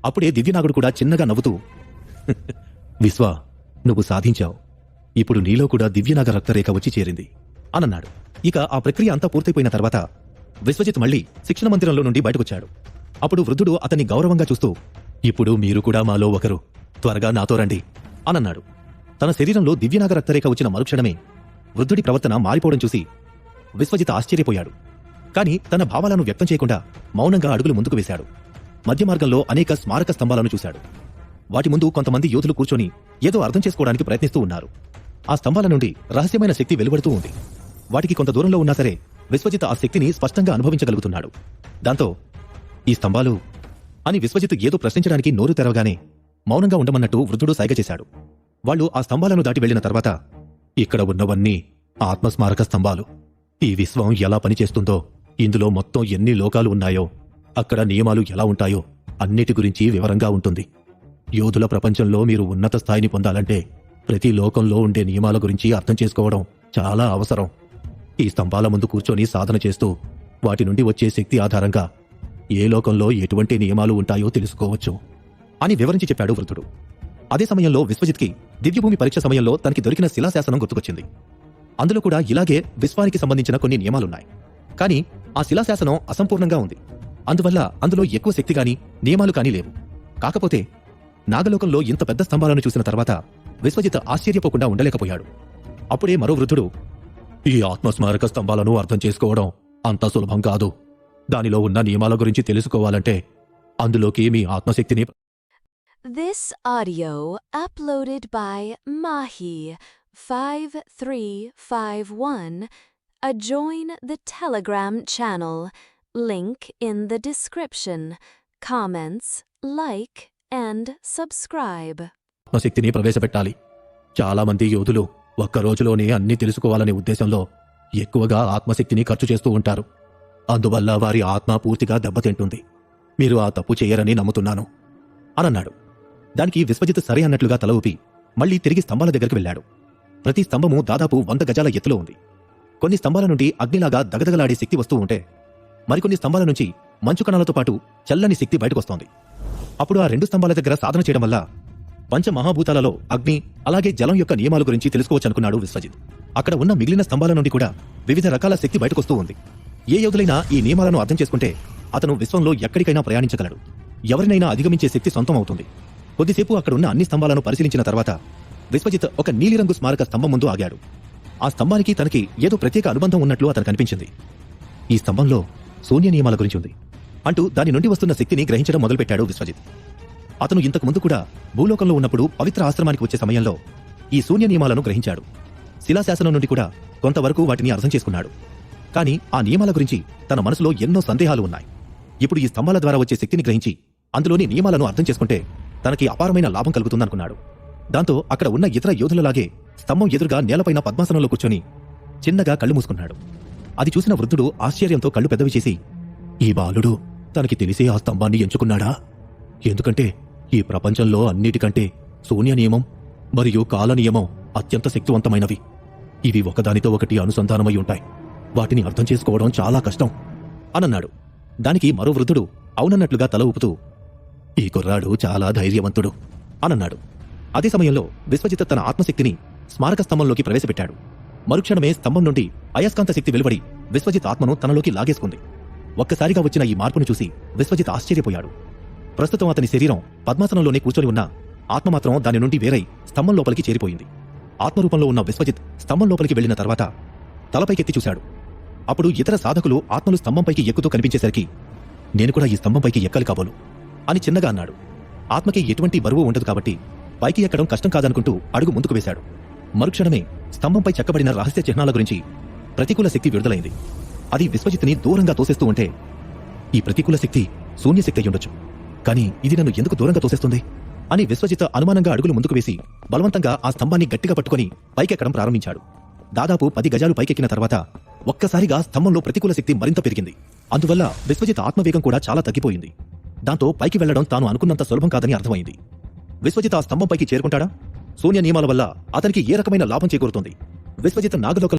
అప్పుడే దివ్యనాగుడు కూడా చిన్నగా నవ్వుతూ, విశ్వ, నువ్వు సాధించావు. ఇప్పుడు నీలో కూడా దివ్యనాగ రక్తరేఖ వచ్చి చేరింది అనన్నాడు. ఇక ఆ ప్రక్రియ అంతా పూర్తయిపోయిన తర్వాత విశ్వజిత్ మళ్లీ శిక్షణ మందిరంలో నుండి బయటకొచ్చాడు. అప్పుడు వృద్ధుడు అతన్ని గౌరవంగా చూస్తూ, ఇప్పుడు మీరు కూడా మాలో ఒకరు, త్వరగా నాతో రండి అనన్నాడు. తన శరీరంలో దివ్యనాగ రక్తరేఖ వచ్చిన మరుక్షణమే వృద్ధుడి ప్రవర్తన మారిపోవడం చూసి విశ్వజిత్ ఆశ్చర్యపోయాడు. కాని తన భావాలను వ్యక్తం చేయకుండా మౌనంగా అడుగులు ముందుకు వేశాడు. మధ్య మార్గంలో అనేక స్మారక స్తంభాలను చూశాడు. వాటి ముందు కొంతమంది యోధులు కూర్చొని ఏదో అర్థం చేసుకోవడానికి ప్రయత్నిస్తూ ఉన్నారు. ఆ స్తంభాల నుండి రహస్యమైన శక్తి వెలువడుతూ ఉంది. వాటికి కొంత దూరంలో ఉన్నా సరే విశ్వజిత్ ఆ శక్తిని స్పష్టంగా అనుభవించగలుగుతున్నాడు. దాంతో ఈ స్తంభాలు అని విశ్వజిత్ ఏదో ప్రశ్నించడానికి నోరు తెరవగానే మౌనంగా ఉండమన్నట్టు వృద్ధుడు సైగ చేశాడు. వాళ్ళు ఆ స్తంభాలను దాటి వెళ్లిన తర్వాత, ఇక్కడ ఉన్నవన్నీ ఆత్మస్మారక స్తంభాలు. ఈ విశ్వం ఎలా పనిచేస్తుందో, ఇందులో మొత్తం ఎన్ని లోకాలు ఉన్నాయో, అక్కడ నియమాలు ఎలా ఉంటాయో అన్నిటి గురించి వివరంగా ఉంటుంది. యోధుల ప్రపంచంలో మీరు ఉన్నత స్థాయిని పొందాలంటే ప్రతి లోకంలో ఉండే నియమాల గురించి అర్థం చేసుకోవడం చాలా అవసరం. ఈ స్తంభాల ముందు కూర్చొని సాధన చేస్తూ వాటి నుండి వచ్చే శక్తి ఆధారంగా ఏ లోకంలో ఎటువంటి నియమాలు ఉంటాయో తెలుసుకోవచ్చు అని వివరించి చెప్పాడు వృద్ధుడు. అదే సమయంలో విశ్వజిత్కి దివ్యభూమి పరీక్ష సమయంలో తనకి దొరికిన శిలాశాసనం గుర్తుకొచ్చింది. అందులో కూడా ఇలాగే విశ్వానికి సంబంధించిన కొన్ని నియమాలున్నాయి. కానీ ఆ శిలాశాసనం అసంపూర్ణంగా ఉంది. అందువల్ల అందులో ఎక్కువ శక్తి గాని నియమాలు కానీ లేవు. కాకపోతే నాగలోకంలో ఇంత పెద్ద స్తంభాలను చూసిన తర్వాత విశ్వజిత్ ఆశ్చర్యపోకుండా ఉండలేకపోయాడు. అప్పుడే మరో వృద్ధుడు, ఈ ఆత్మస్మారక స్తంభాలను అర్థం చేసుకోవడం అంత సులభం కాదు. దానిలో ఉన్న నియమాల గురించి తెలుసుకోవాలంటే అందులోకి మీ ఆత్మశక్తిని. This audio uploaded by Mahi 5351. Join the Telegram channel. Link in the description. Comments, like, and subscribe. ఆత్మశక్తిని ప్రవేశపెట్టాలి. చాలా మంది యోధులు ఒక్క రోజులోనే అన్నీ తెలుసుకోవాలనే ఉద్దేశంలో ఎక్కువగా ఆత్మశక్తిని ఖర్చు చేస్తూ ఉంటారు. అందువల్ల వారి ఆత్మ పూర్తిగా దెబ్బతింటుంది. మీరు ఆ తప్పు చేయరని నమ్ముతున్నాను అనన్నాడు. దానికి విశ్వజిత్ సరే అన్నట్లుగా తల ఊపి మళ్లీ తిరిగి స్తంభాల దగ్గరికి వెళ్లాడు. ప్రతి స్తంభము దాదాపు 100 గజాల ఎత్తులో ఉంది. కొన్ని స్తంభాల నుండి అగ్నిలాగా దగదగలాడే శక్తి వస్తూ ఉంటే, మరికొన్ని స్తంభాల నుంచి మంచు కణాలతో పాటు చల్లని శక్తి బయటకొస్తోంది. అప్పుడు ఆ 2 స్తంభాల దగ్గర సాధన చేయడం వల్ల పంచమహాభూతాలలో అగ్ని అలాగే జలం యొక్క నియమాల గురించి తెలుసుకోవచ్చనుకున్నాడు విశ్వజిత్. అక్కడ ఉన్న మిగిలిన స్తంభాల నుండి కూడా వివిధ రకాల శక్తి బయటకొస్తూ ఉంది. ఏ యోధులైనా ఈ నియమాలను అర్థం చేసుకుంటే అతను విశ్వంలో ఎక్కడికైనా ప్రయాణించగలడు. ఎవరినైనా అధిగమించే శక్తి సొంతం అవుతుంది. కొద్దిసేపు అక్కడున్న అన్ని స్తంభాలను పరిశీలించిన తర్వాత విశ్వజిత్ ఒక నీలిరంగు స్మారక స్తంభం ముందు ఆగాడు. ఆ స్తంభానికి తనకి ఏదో ప్రత్యేక అనుబంధం ఉన్నట్లు అతనికి అనిపించింది. ఈ స్తంభంలో శూన్య నియమాల గురించి ఉంది అంటూ దాని నుండి వస్తున్న శక్తిని గ్రహించడం మొదలుపెట్టాడు విశ్వజిత్. అతను ఇంతకు ముందు కూడా భూలోకంలో ఉన్నప్పుడు పవిత్ర ఆశ్రమానికి వచ్చే సమయంలో ఈ శూన్య నియమాలను గ్రహించాడు. శిలాశాసనం నుండి కూడా కొంతవరకు వాటిని అర్థం చేసుకున్నాడు. కానీ ఆ నియమాల గురించి తన మనసులో ఎన్నో సందేహాలు ఉన్నాయి. ఇప్పుడు ఈ స్తంభాల ద్వారా వచ్చే శక్తిని గ్రహించి అందులోని నియమాలను అర్థం చేసుకుంటే తనకి అపారమైన లాభం కలుగుతుందనుకున్నాడు. దాంతో అక్కడ ఉన్న ఇతర యోధులలాగే స్తంభం ఎదురుగా నేలపైన పద్మాసనంలో కూర్చొని చిన్నగా కళ్ళు మూసుకున్నాడు. అది చూసిన వృద్ధుడు ఆశ్చర్యంతో కళ్ళు పెద్దవి చేసి, ఈ బాలుడు తనకి తెలిసే ఆ స్తంభాన్ని ఎంచుకున్నాడా? ఎందుకంటే ఈ ప్రపంచంలో అన్నిటికంటే శూన్య నియమం మరియు కాల నియమం అత్యంత శక్తివంతమైనవి. ఇవి ఒకదానితో ఒకటి అనుసంధానమై ఉంటాయి. వాటిని అర్థం చేసుకోవడం చాలా కష్టం అనన్నాడు. దానికి మరో వృద్ధుడు అవునన్నట్లుగా తల ఊపుతూ, ఈ కుర్రాడు చాలా ధైర్యవంతుడు అనన్నాడు. అదే సమయంలో విశ్వజిత్ తన ఆత్మశక్తిని స్మారక స్తంభంలోకి ప్రవేశపెట్టాడు. మరుక్షణమే స్తంభం నుండి అయస్కాంత శక్తి వెలువడి విశ్వజిత్ ఆత్మను తనలోకి లాగేసుకుంది. ఒక్కసారిగా వచ్చిన ఈ మార్పును చూసి విశ్వజిత్ ఆశ్చర్యపోయాడు. ప్రస్తుతం అతని శరీరం పద్మాసనంలోనే కూర్చొని ఉన్న ఆత్మ మాత్రం దాని నుండి వేరై స్తంభం లోపలికి చేరిపోయింది. ఆత్మరూపంలో ఉన్న విశ్వజిత్ స్తంభం లోపలికి వెళ్లిన తర్వాత తలపైకెత్తి చూశాడు. అప్పుడు ఇతర సాధకులు ఆత్మలు స్తంభంపైకి ఎక్కుతూ కనిపించేసరికి, నేను కూడా ఈ స్తంభంపైకి ఎక్కాలి కాబోలు అని చిన్నగా అన్నాడు. ఆత్మకి ఎటువంటి బరువు ఉండదు కాబట్టి పైకి ఎక్కడం కష్టం కాదనుకుంటూ అడుగు ముందుకు వేశాడు. మరుక్షణమే స్తంభంపై చెక్కబడిన రహస్య చిహ్నాల గురించి ప్రతికూల శక్తి విడుదలైంది. అది విశ్వజిత్ని దూరంగా తోసేస్తూ ఉంటే, ఈ ప్రతికూల శక్తి శూన్యశక్తి అయ్యుండొచ్చు, కానీ ఇది నన్ను ఎందుకు దూరంగా తోసేస్తుంది అని విశ్వజిత్ అనుమానంగా అడుగులు ముందుకు వేసి బలవంతంగా ఆ స్తంభాన్ని గట్టిగా పట్టుకుని పైకెక్కడం ప్రారంభించాడు. దాదాపు 10 గజాలు పైకెక్కిన తర్వాత ఒక్కసారిగా స్తంభంలో ప్రతికూల శక్తి మరింత పెరిగింది. అందువల్ల విశ్వజిత్ ఆత్మవేగం కూడా చాలా తగ్గిపోయింది. దాంతో పైకి వెళ్లడం తాను అనుకున్నంత సులభం కాదని అర్థమైంది. విశ్వజిత్ ఆ స్తంభంపైకి చేరుకుంటాడా? శూన్య నియమాల వల్ల అతనికి ఏ రకమైన లాభం చేకూరుతుంది? విశ్వజిత్ నాగలోక